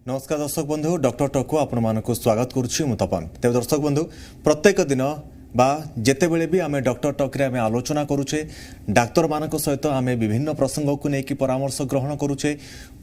नमस्कार दर्शक बंधु डॉक्टर टॉक आपण मानक स्वागत करुच्ची मु तपन तेज दर्शक बंधु प्रत्येक दिन बा जेते बेले भी आमे डॉक्टर टॉक रे आमे आलोचना करूचे डाक्तर मानक सहित आमे विभिन्न प्रसंग को लेकिन परामर्श ग्रहण करूचे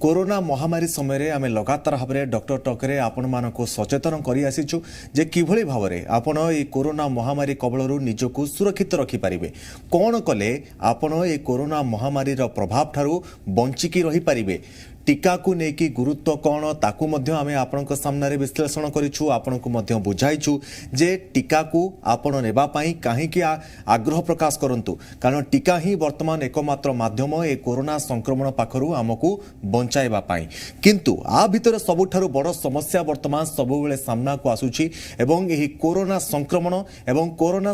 कोरोना महामारी समय रे आमे लगातार भाव में डॉक्टर टॉक रे आपण मानक सचेतन करी आसीचु जे किभली भाव में आपण ए कोरोना महामारी कबलरू निजको सुरक्षित रखि पारिबे कोन कले आपण ए कोरोना महामारी रो प्रभाव ठारू बंचिकी रही पारिबे टीका को लेकिन गुरुत्व कौन ताकू मध्य आमे आपनक सामने रे विश्लेषण करिछु आपनक मध्य बुझाइछु जे टीका को आपण नेबा पई काहे कि आग्रह प्रकाश करंतु कारण टीका ही वर्तमान एकमात्र माध्यम ए कोरोना संक्रमण पाखरु हमकु बंचाइबा पई किंतु आ भितर सबुठारु बड़ समस्या वर्तमान सबु बेले सामना को आसुछि एवं एही कोरोना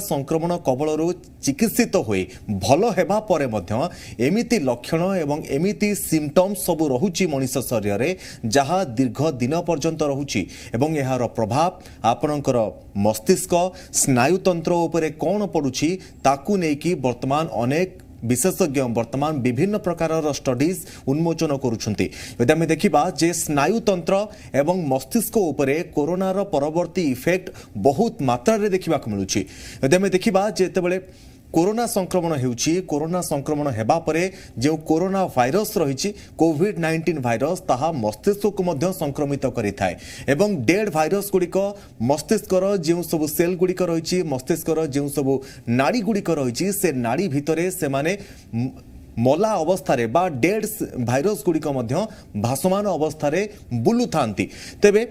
संक्रमण कबलरू चिकित्सित होई भलो हेबा परे मध्य एमिति लक्षण एवं एमिति सिम्पटम्स सब रहुछि मनुष्य शरीर रे जहाँ दीर्घ दिन पर्यंत रहुछि एवं यार प्रभाव आपणकर मस्तिष्क स्नायुतंत्र उपरे कौन पड़ुछि ताकू नेकी वर्तमान अनेक विशेषज्ञ वर्तमान विभिन्न प्रकार स्टडीज उन्मोचन करुछंती यदि आमे देखिबा जे स्नायुतंत्र एवं मस्तिष्क उपरे कोरोना रो परवर्ती इफेक्ट बहुत मात्रा रे देखिबा मिलुछि यदि आमे देखिबा जेतेबेले कोरोना संक्रमण हेबा परे जो कोरोना वायरस रही कोविड-19 भाइरस ताहा मस्तिष्क को मध्य संक्रमित करि थाए एवं डेड भाइरस गुड़िक मस्तिष्कर जो सब सेल गुड़िक रही मस्तिष्कर जो सब नाड़ी गुड़िक रही से नाड़ी भितरे से माने मला अवस्था बा डेड भाइरस गुड़िक भासमान अवस्था बुलू थांती तेबे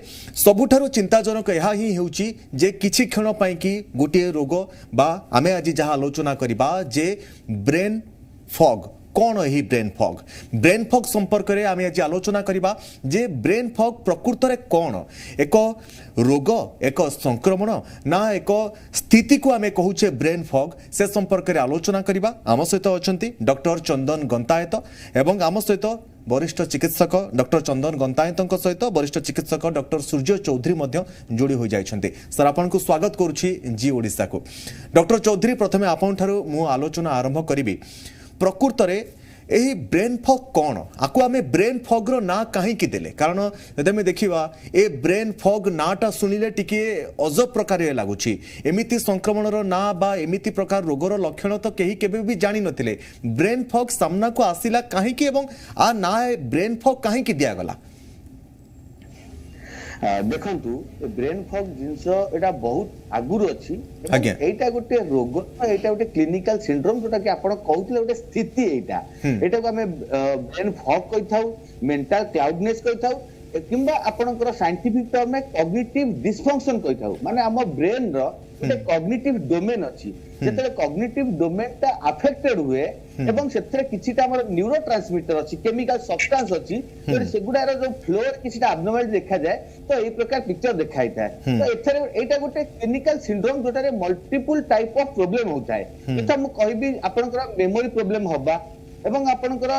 सबुठारु चिंताजनक यह ही होउची जे किछि क्षण पई कि गोटे रोग बा आमे आज जहाँ आलोचना करिबा जे ब्रेन फॉग कौन यही ब्रेन फॉग संपर्क में आम आज आलोचना करबा जे ब्रेन फॉग प्रकृत रे कौन एक रोग एक संक्रमण ना एक स्थिति को आम कहूचे ब्रेन फॉग से संपर्क में आलोचना करबा आम सहित अच्छा डॉक्टर चंदन गंतायत एवं आम सहित वरिष्ठ चिकित्सक डॉक्टर चंदन गंतायत सहित वरिष्ठ चिकित्सक डॉक्टर सूर्य चौधरी जोड़ी हो जाइछन्ते सर आपन को स्वागत करुछि जी ओडिशा को डॉक्टर चौधरी प्रथमे आपन ठारू मु आलोचना आरंभ करिबी प्रकृत रे एही ब्रेन फॉग कौन आकु आमे ब्रेन फॉग रो ना कहीं देले कारण यदि आमे देखिबा ए ब्रेन फॉग नाटा सुनिले टिके अजब प्रकार लागुछि एमिति संक्रमण रो ना बा एमिति प्रकार रोगर लक्षण तो केही केबे भी जानि नथिले ब्रेन फॉग सामना को आसिला कहीं एवं आ ना ब्रेन फॉग कहीं दिया गला देखंतु ब्रेन फॉग जिंस एटा बहुत आगुर अछि एटा गोटे रोग एटा गोटे क्लिनिकल सिंड्रोम जोटा कि आपण कहउतले गोटे स्थिति एटा को हमें ब्रेन फॉग कहि थाउ मेंटल क्लाउडनेस कहि थाउ किंबा आपणकर साइंटिफिक टर्म में कॉग्निटिव डिसफंक्शन कहि थाउ माने हम ब्रेन रो गोटे कॉग्निटिव डोमेन अछि जेतले कॉग्निटिव डोमेन ता अफेक्टेड हुए एवं सेथरे किछिटा हमर न्यूरोट्रांसमीटर अछि केमिकल सब्सटेंस अछि तो सेगुडार जो फ्लोर किछिटा एब्नॉर्मल देखा जाय तो ए प्रकार पिक्चर देखाई थाए तो एथरे एटा गोटे क्लिनिकल सिंड्रोम जोटारे मल्टीपल टाइप ऑफ प्रॉब्लम होताय एटा मु कहबी आपनकर मेमोरी प्रॉब्लम होबा एवं आपनकर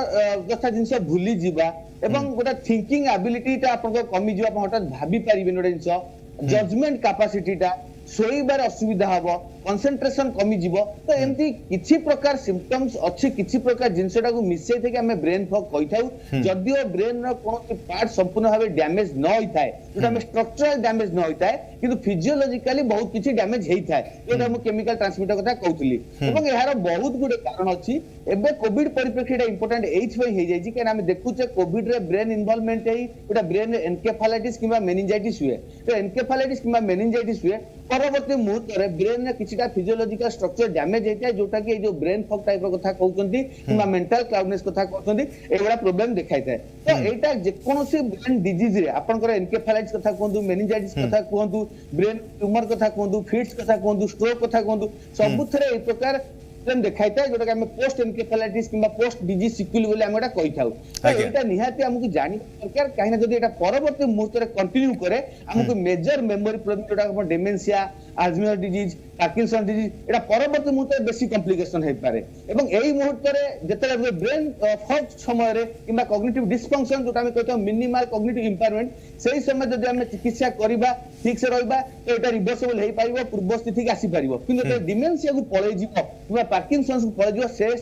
जथा जिंस भूली जीवा एवं गोटा थिंकिंग एबिलिटी ता आपनकर कमी जीवा आपण हटात भाबी पारिबे नोडे जिंस जजमेंट कैपेसिटी ता सोईबार असुविधा हबो कंसंट्रेशन कमी जीवो तो एमती किछि प्रकार सिम्पटम्स अछि किछि प्रकार जिंसटा को मिसै थे कि हमें ब्रेन फॉग कहि थाउ जदियो ब्रेन रो कोन पार्ट संपूर्ण भाबे डैमेज न होई थाए जोटा हमें स्ट्रक्चरल डैमेज न होई थाए किंतु फिजियोलॉजिकली बहुत किछि डैमेज हेई थाए जोटा हम केमिकल ट्रांसमीटर कथा कहउतली एवं एहार बहुत गुडे कारण अछि एबे कोविड परिप्रेक्षीटा इंपोर्टेंट एच पई हे जाई छि कि हमें देखुचे कोविड रे ब्रेन इन्वॉल्वमेंट हेई ओटा ब्रेन एन्केफालाइटिस किबा मेनिंजाइटिस हुए तो एन्केफालाइटिस किबा मेनिंजाइटिस हुए परवर्ती मुहूर्त रे ब्रेन रे किछिटा फिजियोलॉजिकल स्ट्रक्चर डैमेज हेता जोटा कि जो ब्रेन फॉग टाइप रो कथा कहउचंती किबा मेंटल क्लाउडनेस कथा कहउचंती एबडा प्रॉब्लम देखाई थाए तो एटा जे कोनोसी ब्रेन डिजीज रे आपनकर एन्केफालाइटिस कथा कहंतु मेनिंजाइटिस कथा कहंतु ब्रेन ट्यूमर कथा कहंतु फिट्स कथा कहंतु स्ट्रोक कथा कहंतु सबुथरे ए प्रकार प्रॉब्लम देखाई थाए जोटा कि हम पोस्ट एन्केफालाइटिस किबा पोस्ट डिजीज सिक्वल बोले हम एटा कहि थाउ तो एटा निहाती हमकु जानि दरकार काहे ना जदी एटा परवर्ती मुहूर्त रे कंटिन्यू करे हमकु मेजर मेमोरी प्रॉब्लम जोटा हम dementia Alzheimer disease Parkinson disease एटा परवर्ती मुहूर्त रे बेसी कॉम्प्लिकेशन हे पारे एवं एही मुहूर्त रे जतले ब्रेन फॉग समय रे किबा कॉग्निटिव डिसफंक्शन जोटा हम कहतो मिनिमल कॉग्निटिव इंपायरमेंट सेही समय जदी हम चिकित्सा करिबा ठीक से रहबा तो एटा रिवर्सिबल हे पाइबो पूर्व स्थिति के आसी पारिबो किंतु तो डिमेंशिया को पळै जिवो किबा पार्किंसन को पळै जिवो से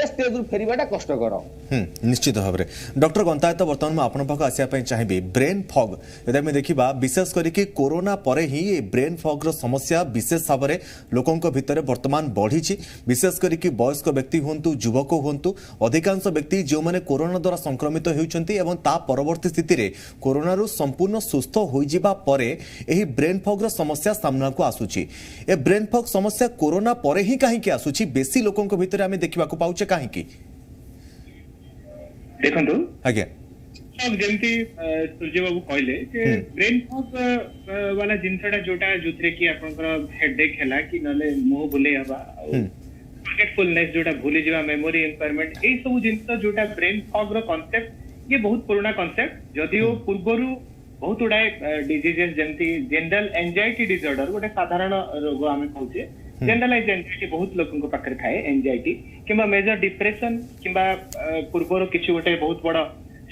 स्टेज रु फेरिबाटा कष्टकर निश्चित भाव में डॉक्टर गंतायत बर्तमान आप आसपा चाहिए ब्रेन फॉग यदि आम देखा विशेष करके कोरोना पर ही ये ब्रेन फॉग समस्या विशेष भाव में लोकों भितर बर्तमान बढ़ी विशेष करके वयस्क व्यक्ति हूँ युवक हूँ अधिकांश व्यक्ति जो मैंने कोरोना द्वारा संक्रमित होती परवर्ती स्थिति में कोरोना संपूर्ण सुस्थ हो ब्रेन फॉग समस्या सामना को आसूची ए ब्रेन फॉग समस्या कोरोना पर ही कहीं आसूची बेसी लोकों भितर आम देखा पाचे कहीं देखंतु आज्ञा सब जेमती सूर्य बाबू कहले जे ब्रेन फॉग वाला जिनसटा जोटा जोथरे की आपनकर हेडेक हैला कि नले मुंह बुले हबा फॉरगेटफुलनेस जोटा भूली जेबा मेमोरी इंपयरमेंट ए सब जिनस जोटा ब्रेन फॉग रो कांसेप्ट ये बहुत पुराना कांसेप्ट जदियो पूर्वरु बहुत उडाए डिजीजेस जेमती जनरल एंजाइटी डिसऑर्डर गोटे साधारण रोग आमे कहूचे जनरलाइज एंजाइटी बहुत लोगों को पाकर थाए एंजाइटी किंबा मेजर डिप्रेशन किंबा पूर्वर किछि गोटे बहुत बड़ा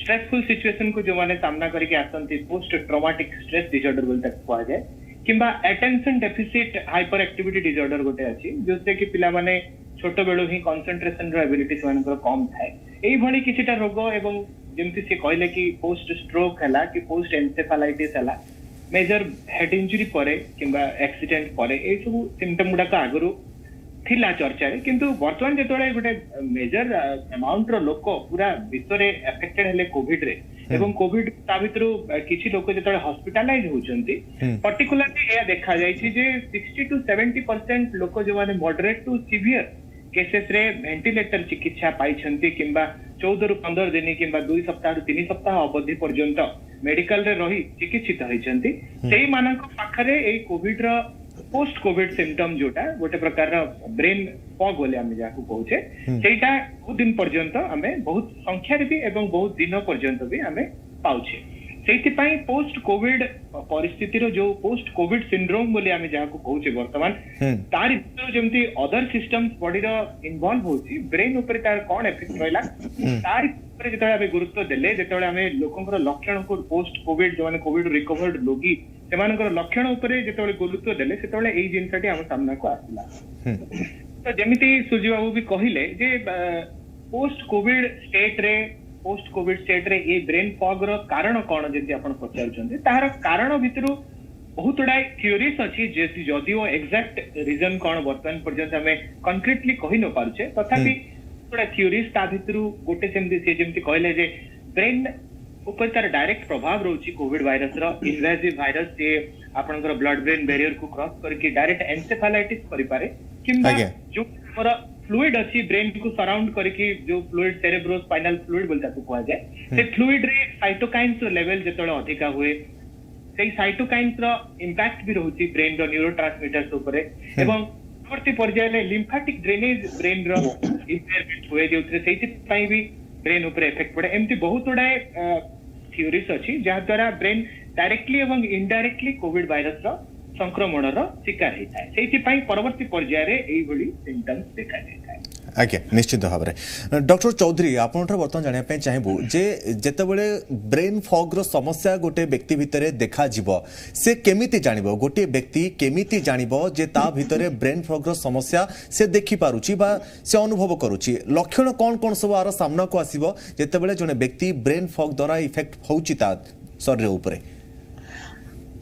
स्ट्रेसफुल सिचुएशन को जो माने सामना करके आसंती पोस्ट ट्रॉमेटिक स्ट्रेस डिसऑर्डर बोलते कहा जाए किंबा attention deficit hyper activity disorder गोटे अछि जोसे कि पिला माने छोटो बेलो ही कंसंट्रेशन रो एबिलिटी सेमान कम थाए एई भली किछिटा रोग एवं जेमति से कहले कि पोस्ट स्ट्रोक हला कि पोस्ट एन्सेफालाइटिस हला मेजर हेड इंजुरी परे किंबा एक्सीडेंट परे ए सब सिम्पटम गुडा का आगरु थिला चर्चा रे किंतु वर्तमान जेतोळे गोटे मेजर अमाउंट रो लोक पूरा विश्व रे अफेक्टेड हेले कोविड रे एवं कोविड ता भितरु किछि लोक जेतोळे हॉस्पिटलाइज होचंती पर्टिकुलरली ए देखा जायछि जे 60 to 70% लोक जो माने मॉडरेट टू सीवियर केसेस रे वेंटिलेटर चिकित्सा पाइछंती किंबा 14 रु 15 दिन किंबा 2 सप्ताह रु 3 सप्ताह अवधि पर्यंत मेडिकल रे रही चिकित्सित होइछंती सेही मानक पाखरे ए कोविड रो पोस्ट कोविड सिम्पटम जोटा गोटे प्रकार रो ब्रेन फॉग बोले हम जाकू कहूचे सेटा बहुत दिन पर्यंत हमें बहुत संख्या रे भी एवं बहुत दिन पर्यंत भी हमें पाउछे सेति पई पोस्ट कोविड परिस्थिति रो जो पोस्ट कोविड सिंड्रोम बोले हम जाकू कहूचे वर्तमान तार जेमती अदर सिस्टम्स बॉडी रो इन्वॉल्व होची ब्रेन ऊपर तार कोन इफेक्ट रहला तार ऊपर जेतळे हमें गुरुत्व देले जेतळे हमें लोकंकर लक्षण को पोस्ट कोविड जो माने कोविड रिकवर्ड लोगी सेमानकर लक्षण ऊपर जेतळे गुरुत्व देले सेतळे एई जिनसटी हम सामना को आसिला तो जेमिति सुजी बाबू भी कहिले जे पोस्ट कोविड स्टेट रे ए ब्रेन फॉग रो कारण कोन जेति आपण पचारुचंती तार कारण भितरु बहुत उडाय थ्योरीज अछि जेति जदियो एग्जैक्ट रीजन कोन वर्तमान पर्यंत हमें कंक्रीटली कहि न पारुचे तथापि थोड़ा थ्योरीज ता भितरु गोटे सेमति से जेमति कहले जे ब्रेन ऊपर तार डायरेक्ट प्रभाव रहउची कोविड वायरस रो इन्वेसिव वायरस जे आपनकर ब्लड ब्रेन बैरियर को क्रॉस करके डायरेक्ट एन्सेफालाइटिस करि पारे किंबा जो हमर फ्लूइड अछि ब्रेन को सराउंड करके जो फ्लूइड सेरेब्रो स्पाइनल फ्लूइड बोलता तो कहा जाए से फ्लूइड रे साइटोकाइन्स लेवल जेतळे अधिका हुए सेही साइटोकाइन्स रो इंपैक्ट भी रहउची ब्रेन रो न्यूरोट्रांसमीटर्स ऊपर एवं परवर्ती पर्याय लिम्फेटिक ड्रेनेज ब्रेन रो इंपेयरमेंट हुए जोथरे सेही पई भी ब्रेन ऊपर इफेक्ट पड़े एमती बहुत उडाए थ्योरीज अछि जहा द्वारा ब्रेन डायरेक्टली एवं इनडायरेक्टली कोविड वायरस रो संक्रमण रो शिकार होता है सेही पई परवर्ती पर्याय रे एई भली सिम्पटम्स देखा जाय आज्ञा निश्चित भाव में डॉक्टर चौधरी आपन बर्तमान जाना चाहबू जे जेतेबेले ब्रेन फॉग रो समस्या गोटे व्यक्ति भितर देखा जीवो से केमिति जानिबो गोटे व्यक्ति केमिति जानिबो जे ता भितर ब्रेन फॉग रो समस्या से देखि पारुची बा से अनुभव करूची लक्षण कोन कोन सब आर सामना को आसीबो जेतेबेले जने व्यक्ति ब्रेन फॉग द्वारा इफेक्ट होउची ता शरीर ऊपर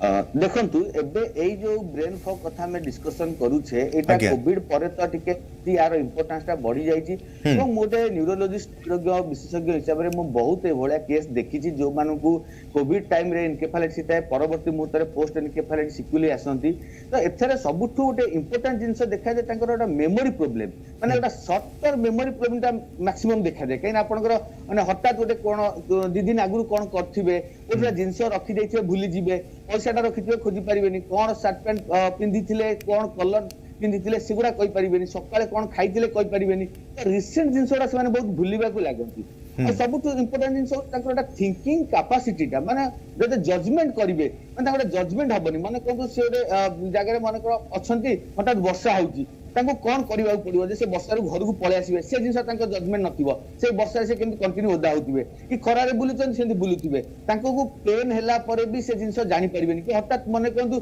देखंतु एबे एई जो ब्रेन फॉग कथा में डिस्कशन करूछे एटा कोविड परे तो टिके यार इंपोर्टेंस ता बढ़ी जाईची तो मोटे न्यूरोलॉजिस्ट विशेषज्ञ हिसाब रे मो बहुत ए भोळा केस देखिची जो मानु को कोविड टाइम रे इनकेफालाइटिस ताए परवर्ती मुहूर्त रे पोस्ट इनकेफालाइटिस सिक्युली आसंती तो एथरे सबुठु गोटे इंपोर्टेंट जिंस देखा जे तांकर ओटा मेमोरी प्रॉब्लम माने ओटा शॉर्ट टर्म मेमोरी प्रॉब्लम ता मैक्सिमम देखा जाय काइन आपनकर माने हठात गोटे कोन दि दिन आगुरु कोन करथिबे ओटा जिंस रखि दैथिबे भूली जिवे पैसाटा रखिथिबे खोजी परिबेनी कोन शर्ट पैंट पिंदिथिले कोन कलर पिंदिथिले सिगुडा कहि परिबेनी सकाळे कोन खाइथिले कहि परिबेनी तो रिसेंट जिंसोडा से माने बहुत भूलिबा को लागंती सबुठु इंपोर्टेंट जिंस ताकर थिंकिंग कैपेसिटी ता माने जदे जजमेंट करिवे माने ताकर जजमेंट हबनी माने कोन से जगह रे माने अछंती हठात वर्षा होउची तांको कोन करबा पड़िबो जे से वर्षा रू घर को पळे आसीबे से जिंस तांको जजमेंट नथिबो से वर्षा से केमि कंटिन्यू ओदा होतिबे कि खरा रे बुलुचन सेंति बुलुतिबे तांको को पेन हैला परे भी से जिंस जानि परिबेनी कि हठात मने कोंतु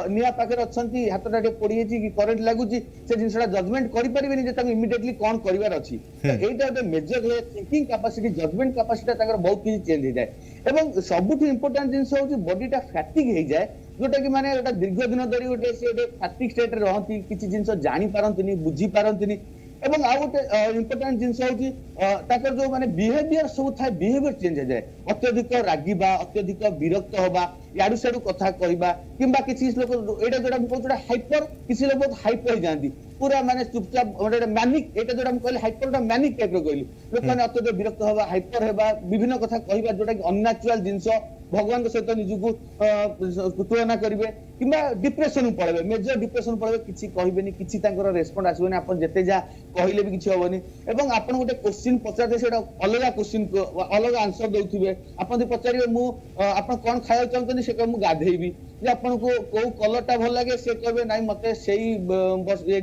निया पाकर अछंती हातटा टे पड़ी छि कि करंट लागुची से जिंसटा जजमेंट करि परिबेनी जे तांको इमीडिएटली कोन करबार अछि एटा ओटे major thinking capacity judgment capacity तांकर बहुत किछि चेंज हो जाय एवं सबुठु इंपोर्टेंट जिंस होछि बॉडीटा फैटिग हो जाय जोटा कि माने गोटा दीर्घ दिन धरी गोटे से फैटिक स्टेट रे रहती किछि जिंस जानि पारंतिनी बुझी पारंतिनी एवं आ गोटे इंपोर्टेंट जिंस होछि ताकर जो माने बिहेवियर सब थाय बिहेवियर चेंज हो जाय अत्यधिक रागिबा अत्यधिक विरक्त होबा याडू सेडू कथा कहबा किंबा किछि लोक एटा जोटा बहुत हाइपर किछि लोक बहुत हाइपर हो जांती पूरा माने चुपचाप गोटे मैनिक एटा जोटा हम कहले हाइपर मैनिक टाइप रो कहली लोक माने अत्यधिक विरक्त होबा हाइपर हेबा विभिन्न कथा कहबा जोटा कि अननेचुरल जिंस भगवान के सहित निजको तुलना करेंगे कि डिप्रेशन पड़े मेजर डिप्रेशन पड़े किसी कहबेनी किसी रेस्पॉन्ड आसबनी आप जिते जा कहले भी किसी हेनी और आप गोटे क्वेश्चन पचारे से अलग क्वेश्चन अलग आंसर दौथे आप पचारे आप कौन खाया चाहते से कह गाधेबी जे आपन को को कलरटा भल लागे से कहबे नाइ मते सेही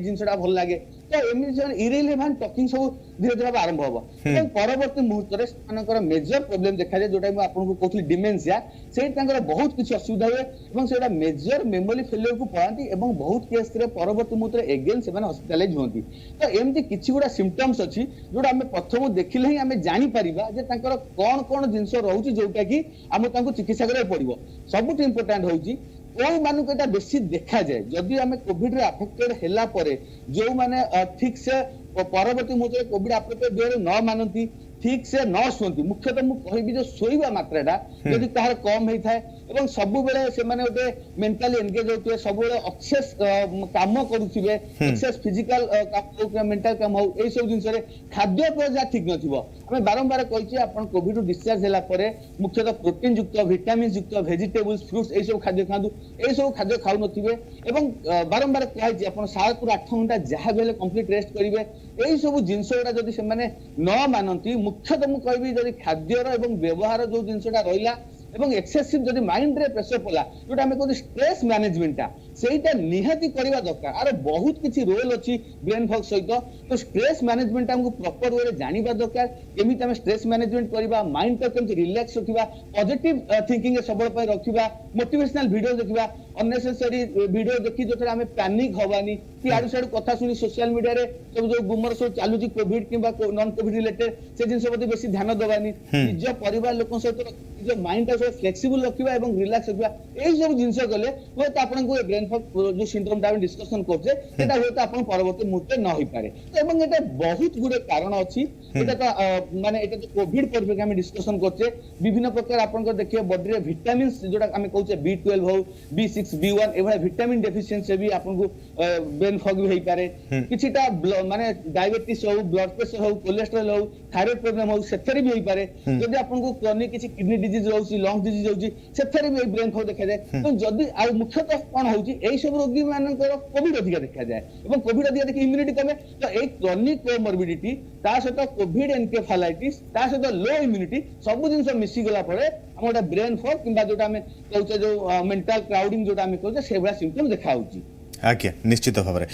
जिंसटा भल लागे तो एमिशन इरिलेवेंट टॉकिंग सब धीरे धीरे आरंभ होबो और परवर्ती मुहूर्त रे मानकर मेजर प्रॉब्लम देखा जाय जोटा मैं आपन को कहथि डिमेंशिया से तांकर बहुत किछि असुविधा होय एवं सेटा मेजर मेमोरी फेलियर को पळांती एवं बहुत केस रे परवर्ती मुहूर्त रे अगेन से माने हॉस्पिटलाइज होंती तो एमती किछि गुडा सिम्पटम्स अछि जोटा हमें प्रथम देखिले ही हमें जानि परिबा जे तांकर कोन कोन जिंस रहउची जोटा कि हम तांको चिकित्सा करे पड़िबो सबुठ इंपोर्टेंट होउची कोई मानु केटा बेसी देखा जाए जदि हमें कोविड रे अफेक्टेड हैला परे जो माने ठीक से परवर्ती मुहूर्त कोविड अफेक्टेड बेरे न मानती ठीक से न शुंती मुख्यतः मु कहबी जो सोइबा मात्राटा जदि तार कम होई थाए एवं सब बेले से माने ओटे मेंटली एंगेज होते सब बेले एक्सेस काम करूथिबे एक्सेस फिजिकल काम मेंटल काम हो ए सब जिंस रे खाद्य पेय ठीक नथिबो हमें बारंबार कहिछि आपण कोविड रो डिस्चार्ज हैला परे मुख्यतः प्रोटीन युक्त विटामिन युक्त वेजिटेबल्स फ्रूट्स ए सब खाद्य खादु ए सब खाद्य खाउ नथिबे एवं बारंबार कहिछि आपण 7 ରୁ 8 घंटा जहा बेले कंप्लीट रेस्ट करिवे ए सब जिंस एटा जदि से माने न मानंती मुख्यतः मु कहबी जदि खाद्यर एवं व्यवहार जो जिंसटा रहिला एवं एक्सेसिव जदि माइंड रे प्रेशर पला जोटा हमें कहते स्ट्रेस मैनेजमेंटा सेटा निहाती करबा दरकार आरो बहुत किछि रोल अछि ब्रेन फॉग सहित तो स्ट्रेस मैनेजमेंट हमको प्रॉपर वे रे जानिबा दरकार केमिति हम स्ट्रेस मैनेजमेंट करबा माइंड को केमिति रिलैक्स रखिबा पॉजिटिव थिंकिंग सबल पय रखिबा मोटिवेशनल वीडियो देखिबा अननेसेसरी वीडियो देखि जोथरे हमें पैनिक होबानी कि आरु साडू कथा सुनी सोशल मीडिया रे सब जो गुमर सब चालू जी कोविड किबा नॉन कोविड रिलेटेड से जिंस प्रति बेसी ध्यान देबानी निज परिवार लोक सहित जो माइंड को फ्लेक्सिबल रखिबा एवं रिलैक्स रखिबा एई सब जिंस गले होत आपन को ब्रेन फॉग जो सिंड्रोम दा डिस्कशन करछे सेटा होत आपन परवर्ती मुहूर्त न होई पारे एवं एटा बहुत गुडे कारण अछि एटा तो माने एटा तो कोविड पर हम डिस्कशन करछे विभिन्न प्रकार आपन को देखियो बॉडी रे विटामिन्स जोटा हम कहउछे B12 हो B6 B1 एवं विटामिन डेफिशिएंसी भी आपन को ब्रेन फॉग भी होई पारे किछिटा माने डायबिटीज हो ब्लड प्रेशर हो कोलेस्ट्रॉल हो थायराइड प्रॉब्लम हो सेथरे भी होई पारे जदि आपन को क्रॉनिक किछि किडनी डिजीज रहउछि लंग डिजीज होउछि सेथरे भी ब्रेन फॉग देखा जाय तो जदि आ मुख्यतः कोन होउछि एई सब रोगी मानकर कोविड अधिक देखा जाय एवं कोविड अधिक देखि इम्यूनिटी कमे तो ए क्रॉनिक कोमॉर्बिडिटी ता सहित कोविड एनकेफालाइटिस ता सहित लो इम्यूनिटी सब जिंस मिसी गला परे हम ब्रेन फॉग किंबा जोटा हमें कहउछे जो मेंटल क्राउडिंग जोटा हमें कहउछे सेबा सिम्पटम देखा होउछि आज्ञा निश्चित भाव में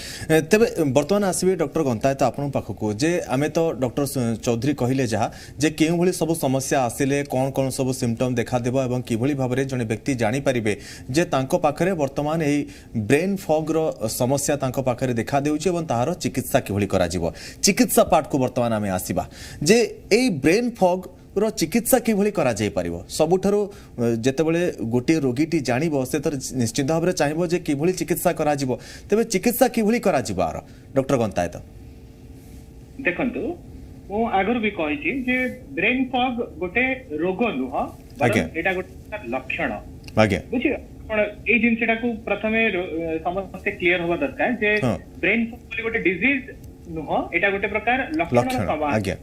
तेरे बर्तमान आसबे डॉक्टर गंतायत आपण पाखक जे आम तो डॉक्टर चौधरी कहले जहाँ जे केउ भली सब समस्या आसिले कौन कौन सब सिम्पटम देखा देबो एवं किभली भाव में जने व्यक्ति जानी परिबे जे तांको पाखरे वर्तमान एही ब्रेन फॉग रो समस्या तांको पाखरे देखा देउछि एवं ताहार चिकित्सा किभली करा जिवो चिकित्सा पार्ट को वर्तमान आमे आसीबा जे एही ब्रेन फॉग रो चिकित्सा किभली करा जाय परिबो सबुठारो जेतेबेले गोटे रोगीटी जानिबो से तर निश्चित भाव में चाहिबो जे किभली चिकित्सा करा जिवो तबे चिकित्सा किभली करा जिवो आरो डॉक्टर गंतायत देखंतु मो आगर भी कहिछि जे ब्रेन फॉग गोटे रोग नुह एटा गोटे लक्षण आज्ञा बुझि पण ए जिंसटा को प्रथमे समस्त क्लियर होबा दरकार जे ब्रेन फॉग गोटे डिजीज नुह एटा गोटे प्रकार लक्षण आज्ञा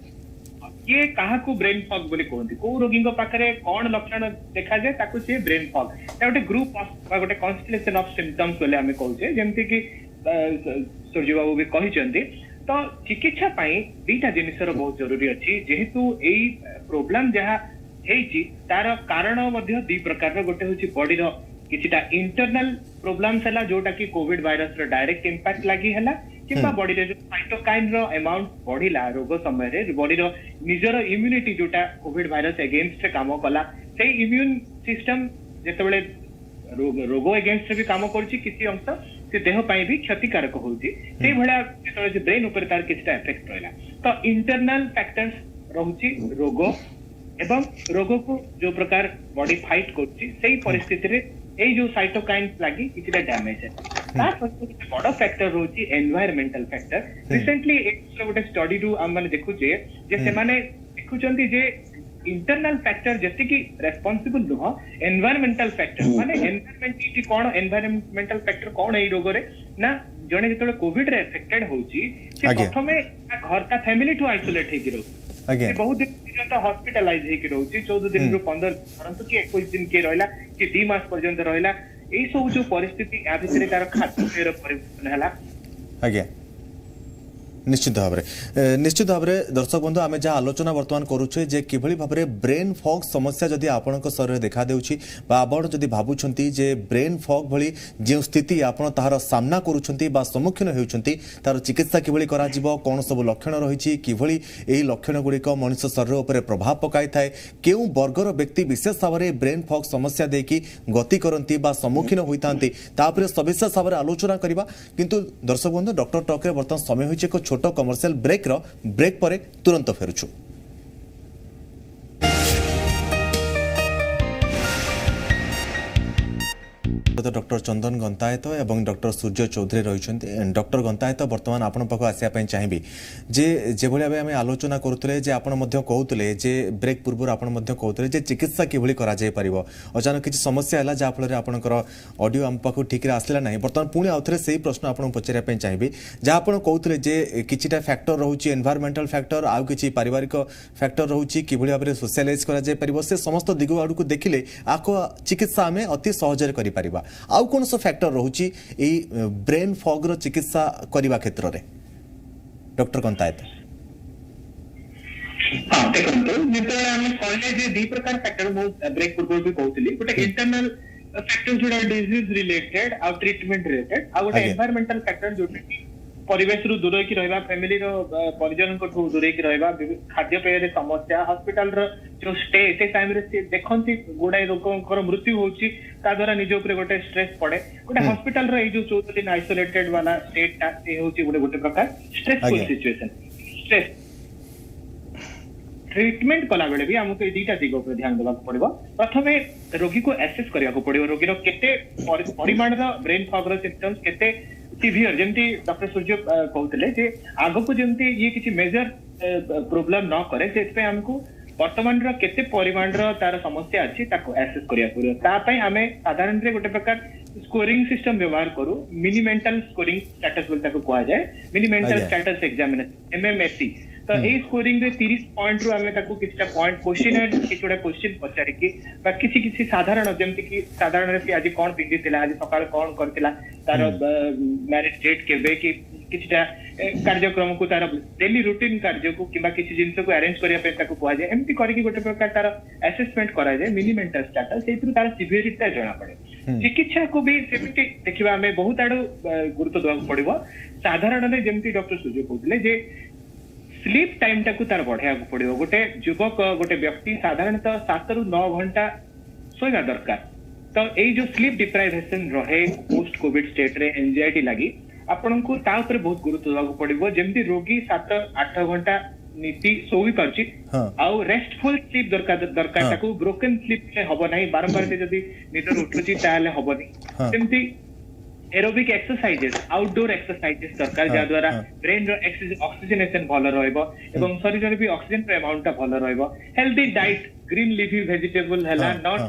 ये कहा को ब्रेन फॉग बोली कहते को रोगी पाखे कौन लक्षण देखा जाए ताको से ब्रेन फॉग गोटे ग्रुप ऑफ गोटे कॉन्स्टिलेशन ऑफ सिम्पटम्स बोले आमे कहूचे जेमति कि सूर्य बाबू भी कहिसंती तो चिकित्सा पाई दीटा जिनिसर बहुत जरूरी अछि जेहेतु एई प्रॉब्लम जहा हेची तार कारण मध्ये दी प्रकार गोटे होची बॉडी रो किछिटा इंटरनल प्रॉब्लम्स हला जोटा कि कोविड वायरस रो डायरेक्ट इंपैक्ट लागि हला किंबा बॉडी रे जो साइटोकाइन रो अमाउंट बढ़िला रोग समय रे बॉडी रो निजर इम्यूनिटी जोटा कोविड वायरस अगेंस्ट काम कला से इम्यून सिस्टम जेतेबेले रोग अगेंस्ट भी काम करछि किसी अंश से देह पाई भी क्षतिकारक होउछि से भला जेतेबेले ब्रेन ऊपर तार किछटा इफेक्ट रहला तो इंटरनल फैक्टर्स रहउछि रोग एवं रोग को जो प्रकार बॉडी फाइट करछि सेही परिस्थिति रे ए जो साइटोकाइन लागि किछटा डैमेज है ता सबसे बड़ फैक्टर रहउछि एनवायरमेंटल फैक्टर रिसेंटली एक गोटे स्टडी रु हम माने देखुछे जे से माने देखुचंती जे इंटरनल फैक्टर जैसे कि रेस्पॉन्सिबल नुह एनवायरमेंटल फैक्टर माने एनवायरमेंट इटी कोन एनवायरमेंटल फैक्टर कोन ए रोग रे ना जने जेतले कोविड रे अफेक्टेड होउची से प्रथमे घर का फैमिली टू आइसोलेट हे कि रहउची बहुत दिन पर्यंत हॉस्पिटलाइज हे कि रहउची 14 दिन रु 15 परंतु कि 21 दिन के रहला कि 2 मास पर्यंत रहला ए सब जो परिस्थिति आ भितरे तार खाद्य परिवर्तन हला आज्ञा निश्चित भाव में दर्शक बंधु आम जहाँ आलोचना बर्तमान करुचे जे किभली भाव में ब्रेन फॉग समस्या जदि आपण शरीर देखा देउछि बा आपण जदि भाबुछंती जे ब्रेन फॉग भली जे स्थिति आपण ताहार सामना करूछंती बा सम्मुखीन हेउछंती तार चिकित्सा किभली करा जिवो कोन सब लक्षण रहिछि किभली एही लक्षण गुड़िक मनुष्य शरीर उपर प्रभाव पकाई थाए केउ वर्गर व्यक्ति विशेष भाव में ब्रेन फॉग समस्या देकी गति करंती बा सम्मुखीन होइतांती तापरे सविशेष भाव में आलोचना करिबा किंतु दर्शक बंधु डॉक्टर टॉक रे बर्तमान समय होइछि को छोटो कमर्शियल ब्रेक पर तुरंत फेरुछु। डॉक्टर चंदन गंतायत एवं डॉक्टर सूर्य चौधरी रही डॉक्टर गंतायत बर्तमान आपण पाख आसिया चाहिए जे जे भाई आम आलोचना करुले जे आपण कहते जे ब्रेक पूर्व आपण कहते जे चिकित्सा किभली करा जाय परिबो अचानक किसी समस्या है जहाँफल आपंकर ऑडियो आम पाख ठीक आसला ना बर्तमान पुणी आउ थे से प्रश्न आपको पचारे चाहिए जहाँ आप कहते जे किछिटा फैक्टर रोचे एनवायरमेंटल फैक्टर आउ किछि पारिवारिक फैक्टर रोचे किभली भाव में सोशलाइज करा जाय परिबो से समस्त दिग आड़ को देखिले आको चिकित्सा आम अति सहजरे करि परिबा आउ कौन सा फैक्टर रोची ब्रेन फॉग रो चिकित्सा करने क्षेत्र में डॉक्टर गंतायत हां देखंतु जेते हम कहले जे दी प्रकार फैक्टर मो ब्रेक पूर्व भी कहउतली गोटे इंटरनल फैक्टर जोडा डिजीज रिलेटेड आ ट्रीटमेंट रिलेटेड आ गोटे एनवायरमेंटल फैक्टर जोटे परिवेश रु दूर की रहबा फैमिली रो परिजन को दूर की रहबा खाद्य पेय रे समस्या हॉस्पिटल रो जो स्टे से टाइम रे देखंती गुडा लोकंकर मृत्यु होची ता द्वारा निज ऊपर गोटे स्ट्रेस पड़े गोटे हॉस्पिटल रो ए जो 14 दिन आइसोलेटेड वाला स्टेट ता से होची गोटे प्रकार स्ट्रेसफुल सिचुएशन स्ट्रेस ट्रीटमेंट कला बेले भी हमको ए दीटा दिग पर ध्यान देबा पड़िबो प्रथमे रोगी को एसेस करिया को पड़िबो रोगी रो केते परिमाण रो ब्रेन फॉग रो सिम्पटम्स केते सीवियर जेमती डॉक्टर सूर्य कहते जे आग को जमती ये किसी मेजर प्रॉब्लम न करे से पे हमको वर्तमान रो केते परिमाण रो तार समस्या अछि ताको एसेस करिया पड़िबो ता पई हमें साधारण रे गोटे प्रकार स्कोरिंग सिस्टम व्यवहार करू मिनी मेंटल स्कोरिंग स्टेटस बोल ताको कहा जाय mini mental status examination MMSC तो ए स्कोरिंग रे 30 पॉइंट रो हमें ताको किछटा पॉइंट क्वेश्चन है किछटा क्वेश्चन पचारि की बा किछि साधारण जेमति कि साधारण रे आज कोन पिंदी थिला आज सकाळ कोन करथिला तार मैरिज डेट केबे कि किछटा कार्यक्रम को तार डेली रूटीन कार्य को किबा किछि जिंस को अरेंज करिया पे ताको कहा जाय एमति करी कि गोटे प्रकार तार असेसमेंट करा जाय मिनी मेंटल स्टेटस सेथु तार सिवियरिटी जणा पड़े चिकित्सा को भी सेमति देखिबा हमें बहुत आडो गुरुत्व देवा पड़िबो साधारण रे जेमति डॉक्टर सूर्य कहथिले जे स्लीप टाइम टाकू तार बढ़िया पड़ो गोटे युवक गोटे व्यक्ति साधारणतः 7 ରୁ 9 घंटा सोया दरकार तो ये जो स्लीप डिप्राइवेशन रहे पोस्ट कोविड स्टेट रे एंजाइटी लगी आपन को ता ऊपर बहुत गुरुत्व देवा पड़ो जमती रोगी 7-8 घंटा नीति सोई पारछि आउ रेस्टफुल स्लीप दरकार ताकू ब्रोकन स्लीप से हबो नहीं बारंबार से जदी निदर उठुछि ताले हबो नहीं सेमती एरोबिक एक्सरसाइजेस आउटडोर एक्सरसाइजेस दरकार जा द्वारा ब्रेन रो ऑक्सीजनेशन भलो रहइबो एवं शरीर रे भी ऑक्सीजन रे अमाउंट भलो रहइबो healthy diet green leafy vegetable हला नॉट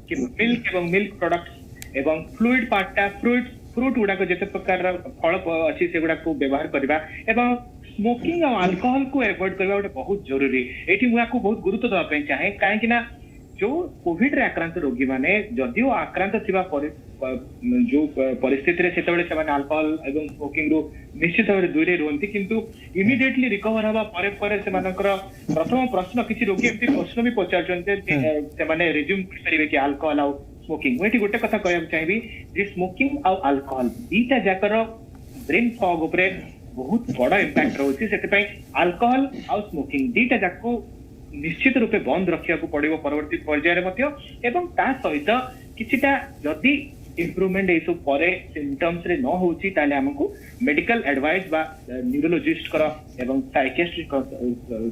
कि मिल्क एवं मिल्क प्रोडक्ट्स एवं फ्लूइड पार्टा फ्रूट गुडा को जते प्रकार फल अछि से गुडा को व्यवहार करबा एवं स्मोकिंग और अल्कोहल को अवॉइड करबा बहुत जरूरी एठी मुआ को बहुत गुरुत्व देबा पय चाहे काहे कि ना जो कोविड रे आक्रांत रोगी माने जदिओ आक्रांत थिबा जो परिस्थिति रे सेतबेले से अल्कोहल एवं स्मोकिंग रो निश्चित भाव दूरे रहती किंतु इमिडिएटली रिकवर हवा परे से मानकर प्रथम प्रश्न किसी रोगी एमती प्रश्न भी पचारचंते से माने रिज्यूम करिवे कि अल्कोहल आ स्मोकिंग एठी गोटे कथा कहब चाहिबी जे स्मोकिंग आ अल्कोहल दीटा जाकर ब्रेन फॉग ऊपर बहुत बड़ा इंपैक्ट रोची से अल्कोहल आ स्मोकिंग दीटा जाको निश्चित रूपे बंद रखा पड़ो परवर्ती पर्यायर एवं ता सहित किछिटा जदि इम्प्रूवमेंट ये सब परे सिम्पटम्स रे न होची ताले हमको मेडिकल एडवाइस बा न्यूरोलॉजिस्ट कर एवं साइकियाट्रिस्ट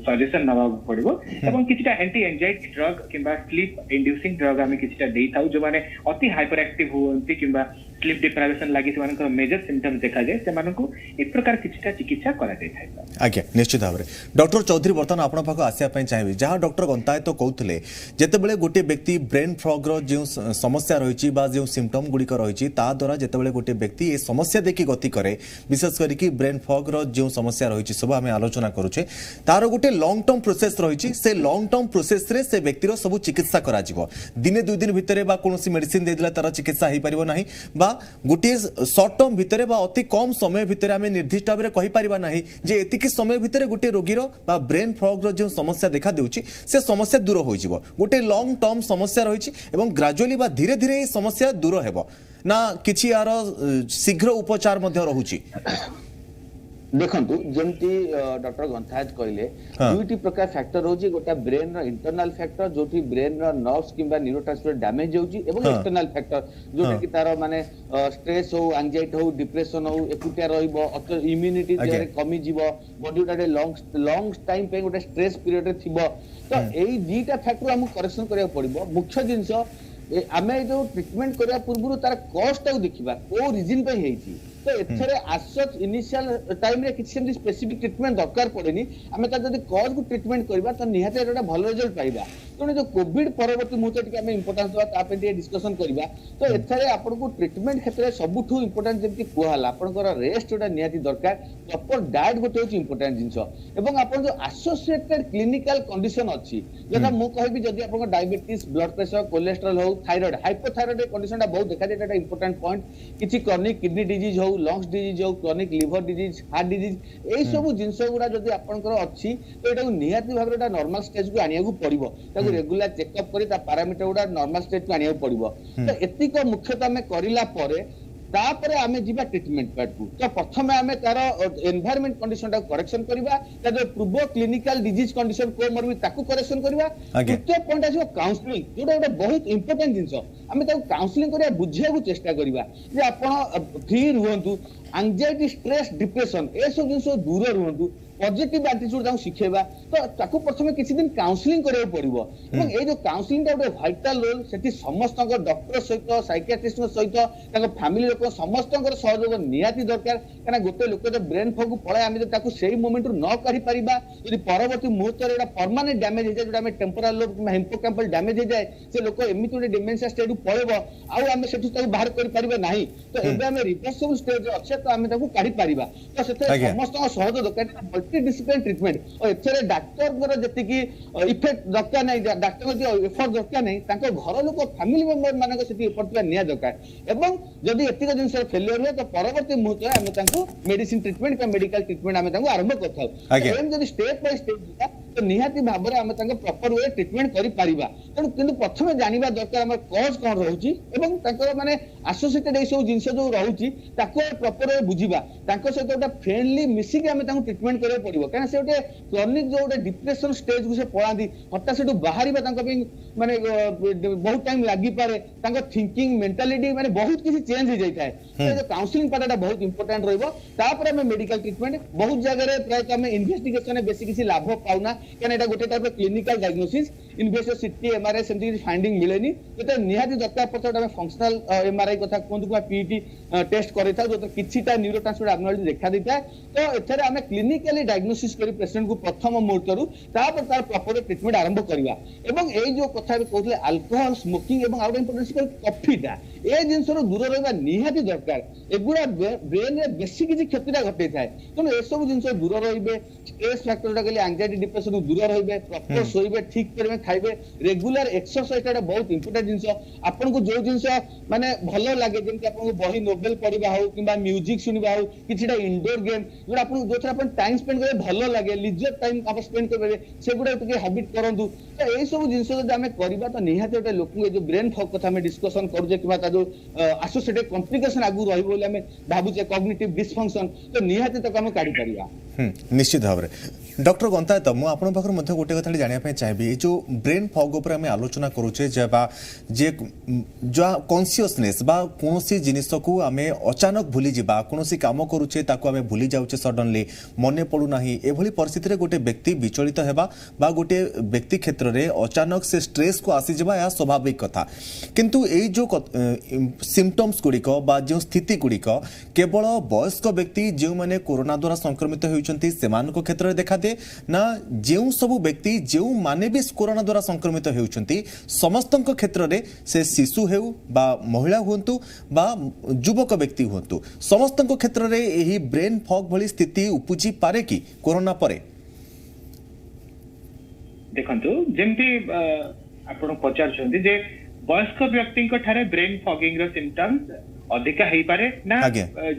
सजेशन नवा पड़ो एवं किछिटा एंटी एंजाइटी ड्रग किंबा स्लीप इंड्यूसिंग ड्रग आमे किछिटा देई थाउ जो माने अति हाइपर एक्टिव होंती किंबा स्लीप डिप्राइवेशन लागि से मेजर सिम्पटम्स देखा जाए से एक प्रकार किछिटा चिकित्सा करा जाय थाय। आज्ञा निश्चित भाव में डॉक्टर चौधरी बर्तमान आपण पाखु आसिया पई चाहिबी जहां डॉक्टर गंताय तो कहउतले जेतेबेले गोटे व्यक्ति ब्रेन फॉग रो जो समस्या रहिछि बा जो सिम्पटम गुडी को रहिछि ता द्वारा जेतेबेले गोटे व्यक्ति ए समस्या देखि गति करे विशेष करी ब्रेन फॉग रो जो समस्या रही सब आम आलोचना करुचे तार गोटे लॉन्ग टर्म प्रोसेस रही से लॉन्ग टर्म प्रोसेस रे से व्यक्तिर सब चिकित्सा करा जिवो दिने दुई दिन भितर बा कोनोसी मेडिसिन देदिला तार चिकित्सा हे परिबो नाही बा गोटे शॉर्ट टर्म भितर बा अति कम समय भितर आम निर्दिष्ट भाव में कहि परिबा नाही जे एतिकी समय भितर गोटे रोगीर बा ब्रेन फॉग रो जो समस्या देखा देउची से समस्या दूर होई जिवो गोटे लॉन्ग टर्म समस्या रही एवं ग्रेजुअली बा धीरे धीरे ये समस्या दूर हेबो ना किछि यार शीघ्र उपचार मध्य रहुची। देखंतु जमती डॉक्टर गंथाज कहले दुईटी प्रकार फैक्टर होची गोटा ब्रेन रो इंटरनल फैक्टर जोटी ब्रेन रो नर्व्स किबा न्यूरोट्रांसमीटर डैमेज होची एवं एक्सटर्नल फैक्टर जोटा कि तार माने स्ट्रेस हो एंजाइटी हो डिप्रेशन हो एकुटिया रहइबो इम्यूनिटी जे कमी जीवो बॉडी टाडे लॉन्ग टाइम पे गोटा स्ट्रेस पीरियड रे थिबो तो एई दीटा फैक्टर हम करेक्शन करिया पड़िबो मुख्य जिंस आमे जो ट्रीटमेंट करिया पूर्व तार कॉस्ट देखिबा को रीजन पे हेची तो एथरे आसच इनिशियल टाइम रे किछि स्पेसिफिक ट्रीटमेंट दरकार पड़ेनी आमे ता जदी कॉज को ट्रीटमेंट करबा तो निहाते एटा भलो रिजल्ट पाइबा तो जो कोविड परवर्ती मुहूर्त टिके आमे इंपोर्टेंस दवा ता पे डिस्कशन करबा तो एथरे आपन को ट्रीटमेंट क्षेत्र सबुठू इंपोर्टेंट जेमति कोहाला आपन को रेस्ट ओटा निहाती दरकार प्रॉपर डाइट गोटे होची इंपोर्टेंट जिंस एवं आपन जो एसोसिएटेड क्लिनिकल कंडीशन अछि जेटा मु कहबी जदी आपन को डायबिटीज ब्लड प्रेशर कोलेस्ट्रॉल हो थायराइड हाइपोथायराइड कंडीशनटा बहुत देखा जाय एटा इंपोर्टेंट पॉइंट किछि क्रॉनिक किडनी डिजीज हो लंग्स डिजीज हो chronic liver disease heart disease एई सब जिंस गुडा जदी आपनकर अछि तो एटा निहाती भाबरे एटा नॉर्मल स्टेज को आनिया को पड़िबो ताको रेगुलर चेकअप करी ता पैरामीटर गुडा नॉर्मल स्टेज को आनिया को पड़िबो तो एतिक मुख्यतः में करिला परे तापरे आमे जीवा ट्रीटमेंट पार्ट को तो प्रथम आमे तार एनवायरनमेंट कंडीशन टा करेक्शन करबा ता जो पूर्व क्लिनिकल डिजीज कंडीशन को मरबी ताको करेक्शन करबा द्वितीय पॉइंट आछो काउंसलिंग जोटा एटा बहुत इंपोर्टेंट जिंस आमे ताको काउंसलिंग करिया बुझिया को चेष्टा करबा जे आपण फ्री रहंतु एंजाइटी स्ट्रेस डिप्रेशन ए सब जिंस दूर रहंतु पॉजिटिव एटीट्यूड ताको सिखेबा तो ताको प्रथमे किछि दिन काउंसलिंग करिया पड़िबो एवं ए जो काउंसलिंग टा गोटे वाइटल रोल सेठी समस्त डॉक्टर सहित साइकियाट्रिस्ट सहित ताको फैमिली लोक समस्त सहयोग निहाती दरकार काना गोटे लोक जो ब्रेन फॉग पळे आमे जो ताको सेही मोमेंट न काढी परिबा यदि परवर्ती मुहूर्त रे एटा परमानेंट डैमेज हो जाय जोटा आमे टेम्पोरल लोब किबा हिप्पोकैम्पल डैमेज हो जाय से लोक एमिति गोटे डिमेंशिया स्टेज पळेबो आउ आमे सेठु ताको बाहर करि परिबा नाही तो एबे आमे रिवर्सिबल स्टेज रे अछि तो आमे ताको काढी परिबा तो सेते समस्त सहयोग दरकार मल्टी डिसिप्लिन ट्रीटमेंट और एथरे डॉक्टर पर जति की इफेक्ट दरकार नै डॉक्टर जो एफर्ट दरकार नै ताको घर लोक फैमिली मेंबर मानक सेति एफर्ट निया दरकार एवं जदि एतिक जिंस फेलियर हुए तो परवर्ती मुहूर्त आमे ताको मेडिसिन ट्रीटमेंट का मेडिकल ट्रीटमेंट आमे ताको आरंभ करथाउ एवं जदि स्टेप बाय स्टेप तो निहाती भाबरे आमे ताको प्रॉपर वे ट्रीटमेंट करि परिबा तेणु किंतु प्रथमे जानिबा दरकार हमर कॉज कोन रहउची एवं ताकर माने एसोसिएटेड ए सब जिंस जो रहउची ताको प्रॉपर वे बुझिबा ताको सहित गोटा फ्रेंडली मिसी के आमे ताको ट्रीटमेंट करे पड़िबो कारण से गोटे क्रॉनिक जो गोटे डिप्रेशन स्टेज को से पळांदी हटा सेटु बाहरिबा ताको पे माने बहुत टाइम लागि पारे ताको थिंकिंग मेंटालिटी माने बहुत किसी चेंज हो जाय थाए जो काउंसलिंग पार्टटा बहुत इंपोर्टेंट रहइबो तापर हमें मेडिकल ट्रीटमेंट बहुत जगह रे प्राय हमें इन्वेस्टिगेशन बेसी किसी लाभ पाउना कारण एटा गोटे type clinical diagnosis investigation CT MRI सेमति फाइंडिंग मिलेनी तो निहाती दरकार पड़ता हमें फंक्शनल एमआरआई कथा कोंतु को पीटी टेस्ट करिता जो किछिटा न्यूरोट्रांसमीटर एब्नॉर्मलिटी देखा दिता तो एथरे हमें क्लिनिकली डायग्नोसिस करी पेशेंट को प्रथम मुहूर्तरू तापर तार प्रॉपर ट्रीटमेंट आरंभ करबा एवं ए जो कथा भी कहले अल्कोहल स्मोकिंग एवं आउट इंपोर्टेंस कॉफीटा ए जिनसरो दूर रहबा निहाती दरकार एगुडा ब्रेन रे बेसी किछि क्षतिटा घटै थाए तनो ए सब जिनस दूर रहिबे स्ट्रेस फैक्टरटा कहले एंजाइटी डिप्रेशन ରୁ ଦୂର ରହିବେ, ପ୍ରପର ଶୋଇବେ, ଠିକ କରିବେ, ଖାଇବେ, ରେଗୁଲାର ଏକ୍ସରସାଇଜ ଟା ବହୁତ ଇମ୍ପୋର୍ଟାଣ୍ଟ ଜିନିଷ। ଆପଣଙ୍କୁ ଯୋଉ ଜିନିଷ ମାନେ ଭଲ ଲାଗେ, ଯେମିତି ଆପଣଙ୍କୁ ବହି ନୋବେଲ ପଢିବା ହଉ କିମ୍ବା ମ୍ୟୁଜିକ ଶୁଣିବା ହଉ, କିଛିଟା ଇନଡୋର ଗେମ୍ ଯୋଉଟା ଆପଣଙ୍କୁ ଯୋଉଥିରେ ଆପଣ ଟାଇମ ସ୍ପେଣ୍ଡ କରିବେ ଭଲ ଲାଗେ, ଲିଜର ଟାଇମ ଆପଣ ସ୍ପେଣ୍ଡ କରିବେ, ସେଗୁଡା ଟିକେ ହାବିଟ କରନ୍ତୁ। ତ ଏଇ ସବୁ ଜିନିଷ ଯଦି ଆମେ କରିବା ତ ନିହାତି ଗୋଟେ ଲୋକଙ୍କୁ ଯୋଉ ବ୍ରେନ ଫଗ କଥା ଆମେ ଡିସ୍କସନ କରୁଛେ କିମ୍ବା ତା ଯୋଉ ଆସୋସିଏଟେଡ କମ୍ପ୍ଲିକେସନ ଆଗକୁ ରହିବ ବୋଲି ଆମେ ଭାବୁଛେ, କଗ୍ନିଟିଭ ଡିସଫଙ୍କସନ, ତ ନିହାତି ତାକୁ ଆମେ କାଢି ପାରିବା। निश्चित भाव में डॉक्टर गंतायत मु आपण पाखर मध्य गोटे कथा जानिया चाहिए ये जो ब्रेन फॉग उपर आम आलोचना करूचे जे जो कॉन्शियसनेस बा कोनोसी जिनिस को आम अचानक भूली जावा, कोनोसी काम करूचे ताको आम भूली जाउचे, सडनली मने पड़ू नाही, एभली परिस्थिति रे गोटे व्यक्ति विचलित हेबा बा गोटे व्यक्ति क्षेत्र रे अचानक से स्ट्रेस को आसी जावा या स्वाभाविक कथा। किंतु ए जो सिम्पटम्स गुड़िक बा जो स्थिति गुड़िक केवल वयस्क व्यक्ति जो माने कोरोना द्वारा संक्रमित होइचंती सेमानको क्षेत्र रे देखा दे ना, जो सब व्यक्ति जो माने भी कोरोना द्वारा संक्रमित होइचंती समस्तक क्षेत्र रे से शिशु हेउ बा महिला हुंतु बा युवक व्यक्ति हुंतु समस्तक क्षेत्र रे एही ब्रेन फॉग भली स्थिति उपजी पारे कि कोरोना परे? देखंतु जेमती आपण पचारछंती जे वयस्क व्यक्ति को ठारे ब्रेन फॉगिंग रो सिम्पटम्स अधिका हेई पारे ना,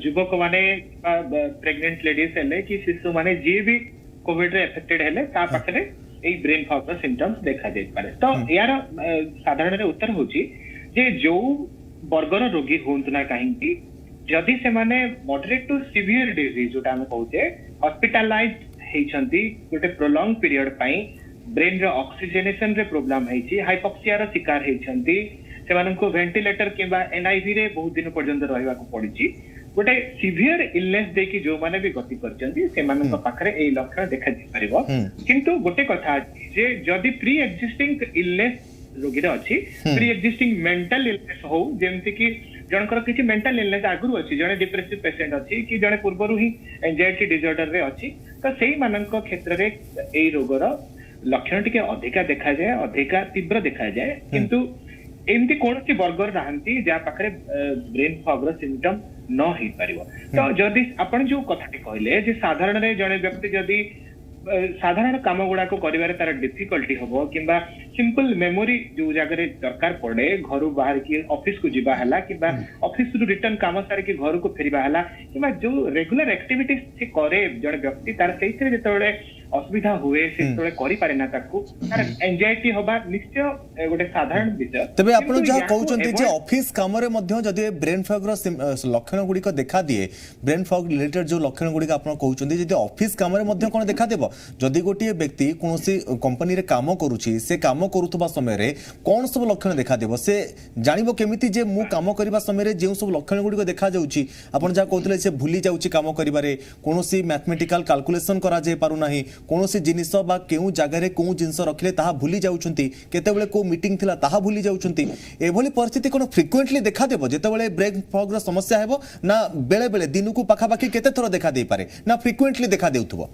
युवक माने प्रेग्नेंट लेडीज हेले कि शिशु माने जे भी कोविड रे अफेक्टेड हेले ता पाखरे ए ब्रेन फॉग रो सिम्पटम्स देखा जाय पारे। तो यार साधारण रे उत्तर होची जे जो वर्गर रोगी होंत ना काहेकि जदि से माने मॉडरेट टू सीवियर डिजीज जोटा हम कहूचे हॉस्पिटलाइज्ड हेइछंती गोटे प्रोलॉन्ग पीरियड पई ब्रेन रो ऑक्सीजनेशन रे प्रॉब्लम हेइची, हाइपोक्सिया रो शिकार हेइछंती, सेमाननको वेंटिलेटर किंबा एनआईवी रे बहुत दिन पर्यंत रहिबा को पड़िची, गोटे सीवियर इलनेस देखि जो माने भी गति करचंती सेमाननको पाखरे एई लक्षण देखा दि परिबो। किंतु गोटे कथा जे जदि प्री एक्जिस्टिंग इलनेस रोगी रे अछि, प्री एक्जिस्टिंग मेंटल इलनेस हो, जेमति कि जनकर किछि मेंटल इलनेस आगुरु अछि, जने डिप्रेसिव पेशेंट अछि कि जने पूर्वरु ही एंजाइटी डिसऑर्डर रे अछि, तो सेही माननको क्षेत्र रे एई रोगर लक्षण टिके अधिका देखा जाए, अधिका तीव्र देखा जाए। किंतु एमती कौन सी वर्गर रहांती जहाँ पाखरे ब्रेन फॉग रो सिम्पटम न हेई परिबो। तो जदि आपण जो कथाटी कहले जे साधारण रे जने व्यक्ति जदि साधारण काम गुड़ा को करिवारे तार डिफिकल्टी हबो किंबा सिंपल मेमोरी जो जगह रे दरकार पड़े, घर बाहर की ऑफिस को जिबा हला किंबा ऑफिस रु रिटर्न काम सारे के घर को फेरिबा हला किंबा जो रेगुलर एक्टिविटीज से करे जने व्यक्ति तार सेइथरे जेतोले असुविधा हुए से तोले करि पारे ना ताकू तार एंजाइटी होबा निश्चय गोटे साधारण विषय। तबे आपण जा कहउचंती जे ऑफिस काम रे मध्य जदि ब्रेन फॉग रो लक्षण गुडी को देखा दिए, ब्रेन फॉग रिलेटेड जो लक्षण गुडी आपण कहउचंती जदि ऑफिस काम रे मध्य कोन देखा देबो, जदि गोटे व्यक्ति कोनोसी कंपनी रे काम करूची से काम करूथबा समय रे कोन सब लक्षण देखा देबो, से जानिबो केमिति जे मु काम करबा समय रे जे सब लक्षण गुडी को देखा जाउची, आपण जा कहउतले से भूली जाउची काम करिबारे, कोनोसी मैथमेटिकल कैलकुलेशन करा जे पारु नाही, कोनोसी जिनिस बा केउ जगह रे कोउ जिनिस रखले ताहा भूली जाउचंती, केतेबेले को मीटिंग थिला ताहा भूली जाउचंती, एभली परिस्थिति कोन फ्रिक्वेंटली देखा देबो जेतेबेले ब्रेन फॉग रो समस्या हेबो ना, बेले बेले दिन को पाखा पाखी केते थरो देखा दे पारे ना फ्रिक्वेंटली देखा देउथबो?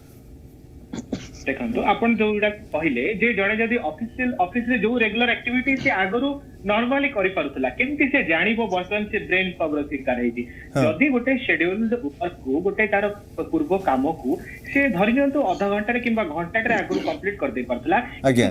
देखंतु आपण जोडा पहिले जे जणे जदी ऑफिस रे जो रेगुलर एक्टिविटी से आगरु नॉर्मली करि पारुतला, केमति से जानिबो वर्तमान से ब्रेन फॉग रो शिकार हेजी, जदी गोटे शेड्यूल्ड वर्क को गोटे तार पूर्व काम को से धरि जंतु आधा घंटा रे किंबा घंटा रे आगरु कंप्लीट कर दे परतला,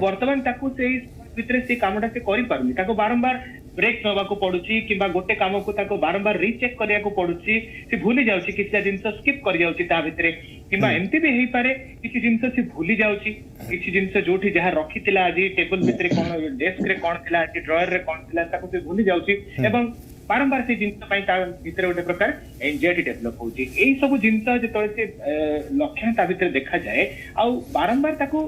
वर्तमान ताकू से भितरे से कामटा से करि पारुनी, ताको बारंबार ब्रेक नवा को पडुची किंबा गोटे काम को ताको बारंबार रीचेक करिया को पडुची, से भूली जाउची किछा जिंस स्किप कर जाउची ता भितरे किंबा एमती भी हेई पारे किछि जिंस से भूली जाउची, किछि जिंस जोठी जहा रखितिला आजि टेबल भितरे कोन डेस्क रे कोन थिला आजि ड्रॉयर रे कोन थिला ताको से भूली जाउची एवं बारंबार से जिंस पई ता भितरे गोटे प्रकार एंजाइटी डेवलप होउची। एई सब जिंस जेतोले से लक्षण ता भितरे देखा जाए आउ बारंबार ताको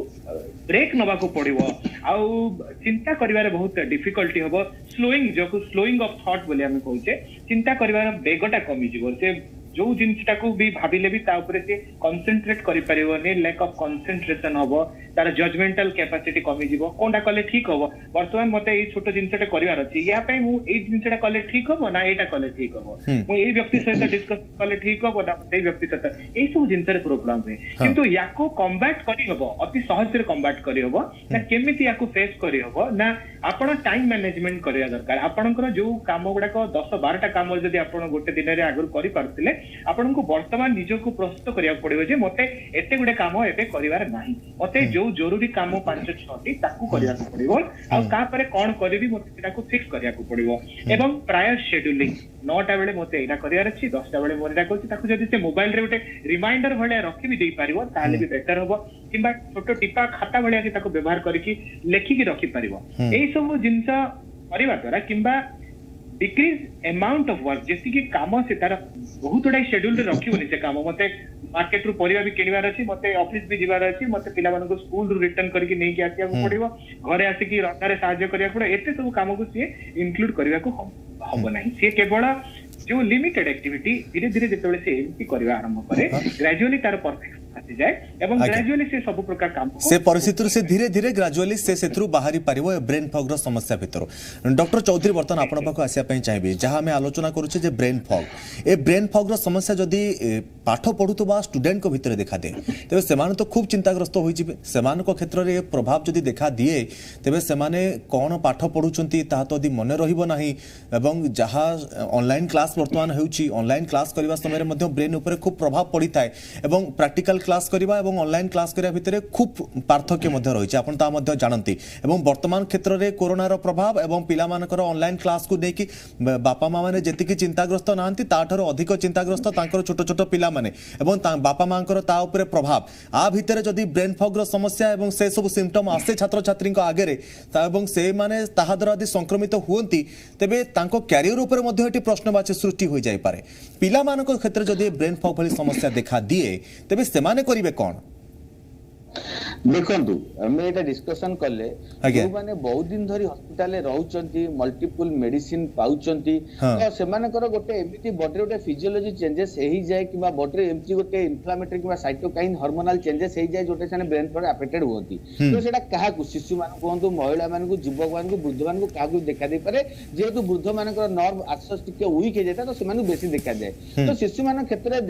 ब्रेक नवा को पड़िबो आउ चिंता करिवारे बहुत डिफिकल्टी होबो, स्लोइंग ऑफ थॉट बोली हम कहूचे, चिंता करिवार बेगटा कमी जिवो, से जो जिनटा को भी भाबिले भी ता ऊपर से कंसंट्रेट करि परिबोनी, लैक ऑफ कंसंट्रेशन होबो, तार जजमेंटल कैपेसिटी कमी जिवो, कोनटा कले ठीक होबो, वर्तमान मते एई छोटो जिनसटा करिवार अछि, या पय मु एई जिनसटा कले ठीक होबो ना एटा कले ठीक होबो, मु एई व्यक्ति सहित डिस्कस कले ठीक होबो ना एई व्यक्ति सहित, एई सब जिनसरे प्रॉब्लम है। किंतु याको कॉम्बैट करि होबो, अति सहज से कॉम्बैट करि होबो ना, केमिति याको फेस करि होबो ना, आपण टाइम मैनेजमेंट करिया दरकार आपनकर जो काम गुडाक 10-12टा काम जदि आपण गोटे दिन रे आगु करि पारथिले आपण को वर्तमान निज को प्रस्तुत करिया पड़िबो जे मते एते गुडे काम एबे करिवार नाही मते जो जरूरी काम 5-6टी ताकू करिया पड़िबो आ का परे कोन करबी मते सेटा को फिक्स करिया को पड़िबो एवं प्रायर शेड्यूलिंग 9टा बेले मते एटा करियार अछि 10टा बेले मोरटा करछि ताकू जदि से मोबाइल रे गोटे रिमाइंडर भले रखि भी देई पारिबो ताले भी बेटर होबो किबा छोटो टिपा खाता भले कि ताकू व्यवहार करिकि लेखि कि रखि पारिबो एई सब जिंस परिवा द्वारा किबा डिक्रीज अमाउंट ऑफ वर्क जैसे कि काम से तार बहुत गुडा शेड्यूल रे रखिबोनी से काम मते मार्केट रु परिवा भी किनिबार अछि मते ऑफिस भी जिबार अछि मते पिला मानको स्कूल रु रिटर्न करके नै कि आसिया को पड़िबो घरे आसी कि रतारे सहाय्य करिया पड़े एते सब काम को से इंक्लूड करिया को हबो नाही से केवल जो लिमिटेड एक्टिविटी धीरे धीरे जेतबेले से एमती करबा आरंभ करे ग्रेजुअली तार परफेक्ट आसी जाए एवं ग्रेजुअली से सब प्रकार काम से परिस्थिति से धीरे धीरे ग्रेजुअली से सेथरु बाहरी पारिबो ब्रेन फॉग रो समस्या भितर डॉक्टर चौधरी बर्तन आपण पाखो आसिया पई चाहिबे जहां हमें आलोचना करूचे जे ब्रेन फॉग ए ब्रेन फॉग रो समस्या जदी पाठ पढुतबा स्टूडेंट को भितर देखा दे तबे सेमान तो खूब चिंताग्रस्त होई जिबे सेमान को क्षेत्र रे प्रभाव जदी देखा दिए तबे सेमाने कोन पाठ पढुचंती ता तो यदि मन रहिबो नाही एवं जहां ऑनलाइन क्लास वर्तमान होउची ऑनलाइन क्लास करबा समय रे मध्ये ब्रेन ऊपर खूब प्रभाव पडिथाय एवं प्रैक्टिकल क्लास करबा एवं ऑनलाइन क्लास करिया भितर खूब पार्थक्य मध्ये रहिছে आपण ता मध्ये जानंती एवं वर्तमान क्षेत्र रे कोरोना रो प्रभाव एवं पिला मानकर ऑनलाइन क्लास को नेकी बापा मां माने जेति कि चिंताग्रस्त नांती ताठरो अधिक चिंताग्रस्त तांकर छोट छोट पिला माने एवं बापा मांकर ता ऊपर प्रभाव आ भितर जदी ब्रेन फॉग रो समस्या एवं से सब सिम्पटम आसे छात्र छात्री को आगे रे एवं से माने ताहा द्वारा यदि संक्रमित हुंती तबे तांको कैरियर ऊपर मध्ये एटी प्रश्नवाची सृष्टि हो जाय पारे पिला मानकर क्षेत्र जदी ब्रेन फॉग भली समस्या देखा दिए तबे सेमाने करिवे कोन देखंतु हमें एटा डिस्कशन करले जो माने बहुत दिन धरी हॉस्पिटल रे रहउचंती मल्टीपल मेडिसिन पाउचंती तो सेमानकर गोटे एमिति बॉडी रे गोटे फिजियोलॉजी चेंजेस हेई जाय किबा बॉडी रे एमिति गोटे इन्फ्लेमेटरी किबा साइटोकाइन हार्मोनल चेंजेस हेई जाय जोटे साने ब्रेन पर अफेक्टेड होती तो सेटा काहा को शिशु मान कोंतु महिला मान को युवक मान को वृद्ध मान को काहा को देखा दे पारे जेतु वृद्ध मानकर नर्व एक्सेस टिके वीक हे जाता तो सेमानु बेसी देखा जाय तो शिशु मान क्षेत्र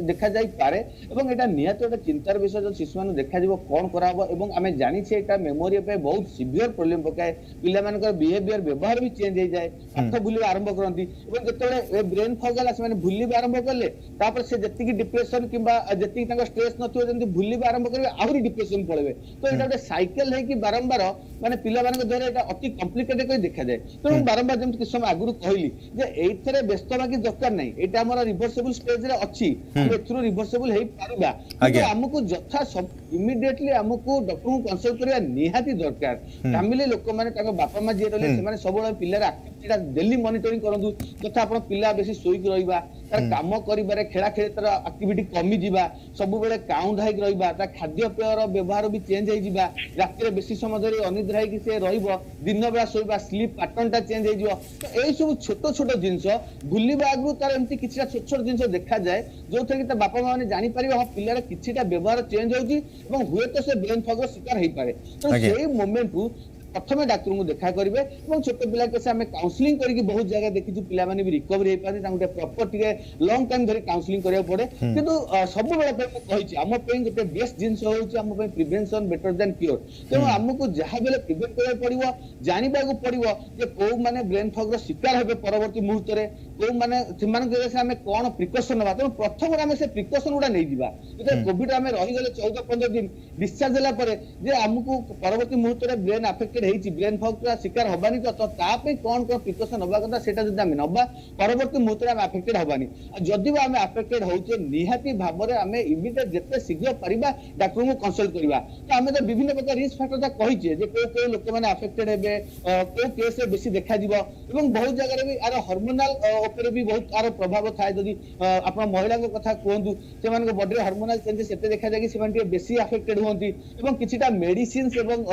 देखा जाय पारे एवं एटा नियत गोटे चिंतार विषय जो शिशु मान देखा जिवो कोन कराबो एवं आमे जानि छे एटा मेमोरी पे बहुत सिवियर प्रॉब्लम पकाय पिला मानकर बिहेवियर व्यवहार भी चेंज हो जाए पाठ भूली आरंभ करंती एवं जतले ब्रेन फॉग गला से माने भूली आरंभ करले तापर से जति की डिप्रेशन किबा जति की तांका स्ट्रेस नथियो जंती भूली आरंभ करबे आहुरी डिप्रेशन पळबे तो एटा गोटे साइकिल है कि बारंबार माने पिला मानक द्वारा एटा अति कॉम्प्लिकेटेड कोइ देखा जाए तो बारंबार जेम कि समय आगुरु कहली जे एथरे व्यस्त बाकी दरकार नै एटा हमरा रिवर्सेबल स्टेज रे अछि हम एथरो रिवर्सेबल हेई पारुबा तो हमकु जथा सब इमीडिएटली हमकु डॉक्टर को कंसल्ट करिया निहाती दरकार फैमिली लोक माने ताको बापा मा जे रहले से माने सबळे पिल्लार एक्टिविटीटा डेली मॉनिटरिंग करंदु तथा आपण पिल्ला बेसी सोई के रहिबा तार काम करिबारे खेला खेले तार एक्टिविटी कमी जिबा सब बेले काउंट हाइक रहिबा ता खाद्य पेयर व्यवहार भी चेंज होई जिबा रात रे बेसी समय धरि अनिद्रा है कि से रहिबो दिन बेला सोइबा स्लीप पैटर्नटा चेंज होई जिवो तो एई सब छोट छोट जिंस भुलिबा आगु तार एम्ति किछिटा छोट छोट जिंस देखा जाए जो थे कि ता बापा माने जानि परिबा ह पिल्लार किछिटा व्यवहार चेंज होउची एवं हुए तो से ब्रेन फॉग शिकार हेई पारे तो सेही मोमेंट को प्रथमे डॉक्टर को देखा करिवे एवं छोट पिला के से हमें काउंसलिंग करके बहुत जगह देखिछु पिला माने भी रिकवरी हेई पारे तांगटे प्रॉपर टिके लॉन्ग टाइम धरि काउंसलिंग करिया पड़े किंतु सब बेला पे कहिछि हम पे गोटे बेस्ट जिंस होउछि हम पे प्रिवेंशन बेटर देन क्योर तो हमको जहा बेले प्रिवेंट करे पड़िवो जानिबा को पड़िवो जे को माने ब्रेन फॉग रो शिकार हेबे परवर्ती मुहूर्त रे को माने सिमान के से हमें कोन प्रिकॉशन नबा तो प्रथम हमें से प्रिकॉशन उडा नै दिबा जे कोविड हमें रहि गेले 14-15 दिन डिस्चार्ज होला परे जे हमको परवर्ती मुहूर्त रे ब्रेन अफेक्टेड हेछि ब्रेन फॉग का शिकार होबानी तो ता पे कोन कोन प्रिकॉशन नबा कथा सेटा जदी हमें नबा परवर्ती मुहूर्त रे हम अफेक्टेड होबानी जदी बा हमें अफेक्टेड होचे निहाती भाबरे हमें इमीडिएट जते शीघ्र परिबा डॉक्टर को कंसल्ट करबा तो हमें तो विभिन्न प्रकार रिस्क फैक्टर ता कहिचे जे को लोक माने अफेक्टेड हेबे को केस रे बेसी देखा दिबो एवं बहुत जगह रे भी आरो हार्मोनल ऊपर भी बहुत आरो प्रभाव थाए जदी आपण महिला को कथा कोंदु से मान को बॉडी हार्मोनल चेंजेस सेते देखा जाय कि से मान बेसी अफेक्टेड होंती एवं किछिटा मेडिसिन्स एवं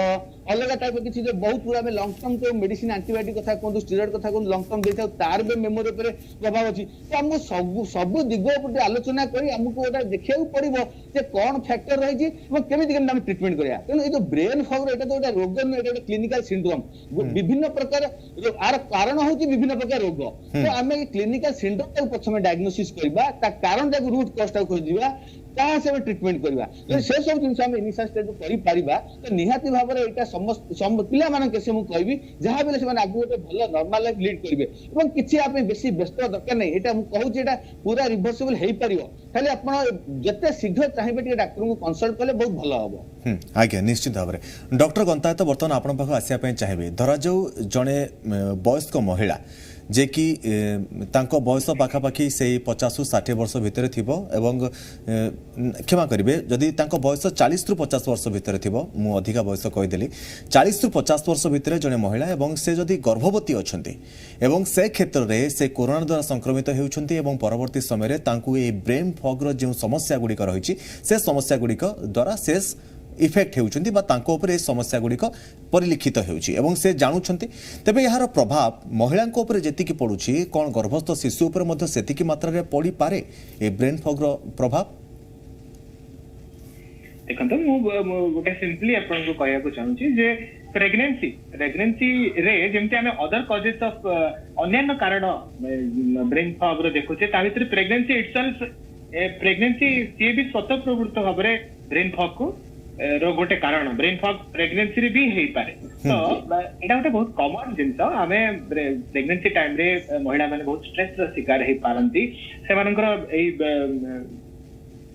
अलग टाइप किछि जो बहुत पूरा में लॉन्ग टर्म को मेडिसिन एंटीबायोटिक कथा कोंदु स्टेरॉइड कथा कोंदु लॉन्ग टर्म देता तार बे मेमोरी ऊपर प्रभाव अछि तो हम सब दिग ऊपर आलोचना करी हमको ओटा देखियो पड़िबो जे कोन फैक्टर रहि छि एवं केमिति हम ट्रीटमेंट करिया तेनो ए जो ब्रेन फॉग एटा तो एटा रोग न एटा क्लिनिकल सिंड्रोम विभिन्न प्रकार आर कारण होछि विभिन्न प्रकार रोग तो हमें क्लिनिकल सिंड्रोम को प्रथमे डायग्नोसिस करबा ता कारण ता रूट कॉज ता खोजिबा कहाँ से ट्रिटमेंट करवा से सब जिन इनिशियल स्टेज करि परिबा तो निहाती भाव में एटा समस्त पिला मानन केसे मु कहबी जहां बेले से आगु गोटे भल नॉर्मल लाइफ लीड करिवे एवं किछि आप बेसी व्यस्त दरकार नहीं एटा मु कहू एटा पूरा रिवर्सिबल हेई परियो खाली आपण जते शीघ्र चाहिबे टे डॉक्टर को कंसल्ट कले बहुत भल हबो। आज्ञा निश्चित भाव में डॉक्टर गंता तो बर्तमान आपण पाख आसिया पे चाहिए धरा जो जड़े वयस्क महिला जे कि तांको बयस पाखापाखि से 50-60 वर्ष भितर थिबो एवं क्षमा करिवे जदि तांको बयस 40 रु 50 वर्ष भितर थिबो मु अधिका बयस कहिदेली 40 रु 50 वर्ष भितर जड़े महिला एवं से जदि गर्भवती अछंती एवं से क्षेत्र रे से कोरोना द्वारा संक्रमित हेउछंती एवं परवर्ती समय रे तांको ए ब्रेन फॉग रो जे समस्या गुडी रहिछि से समस्या गुडी द्वारा शेष इफेक्ट होउछंती बा तांको ऊपर समस्या गुड़िक परिलिखित होउछि एवं से जानुछंती तबे यार प्रभाव महिला ऊपर जेति की पड़ुछि कोन गर्भस्थ शिशु ऊपर मध्य सेति की मात्रा रे पड़ी पारे ए ब्रेन फॉग रो प्रभाव देखंतो मु गोटे सिंपली आपन को कहया को चाहूछि जे प्रेगनेंसी रे जेमते हमें अदर कॉजेस ऑफ अन्य कारण ब्रेन फॉग रो देखुछे ता भीतर प्रेगनेंसी इटसेल्फ प्रेगनेंसी से भी स्वतः प्रवृत्त भाबरे ब्रेन फॉग को गोटे कारण ब्रेन फॉग प्रेगनेंसी रे भी हेई पारे तो एटा गोटे बहुत कॉमन जिंस हमें प्रेगनेंसी टाइम रे महिला माने बहुत स्ट्रेस रो शिकार हेई पारंती से मानकर एई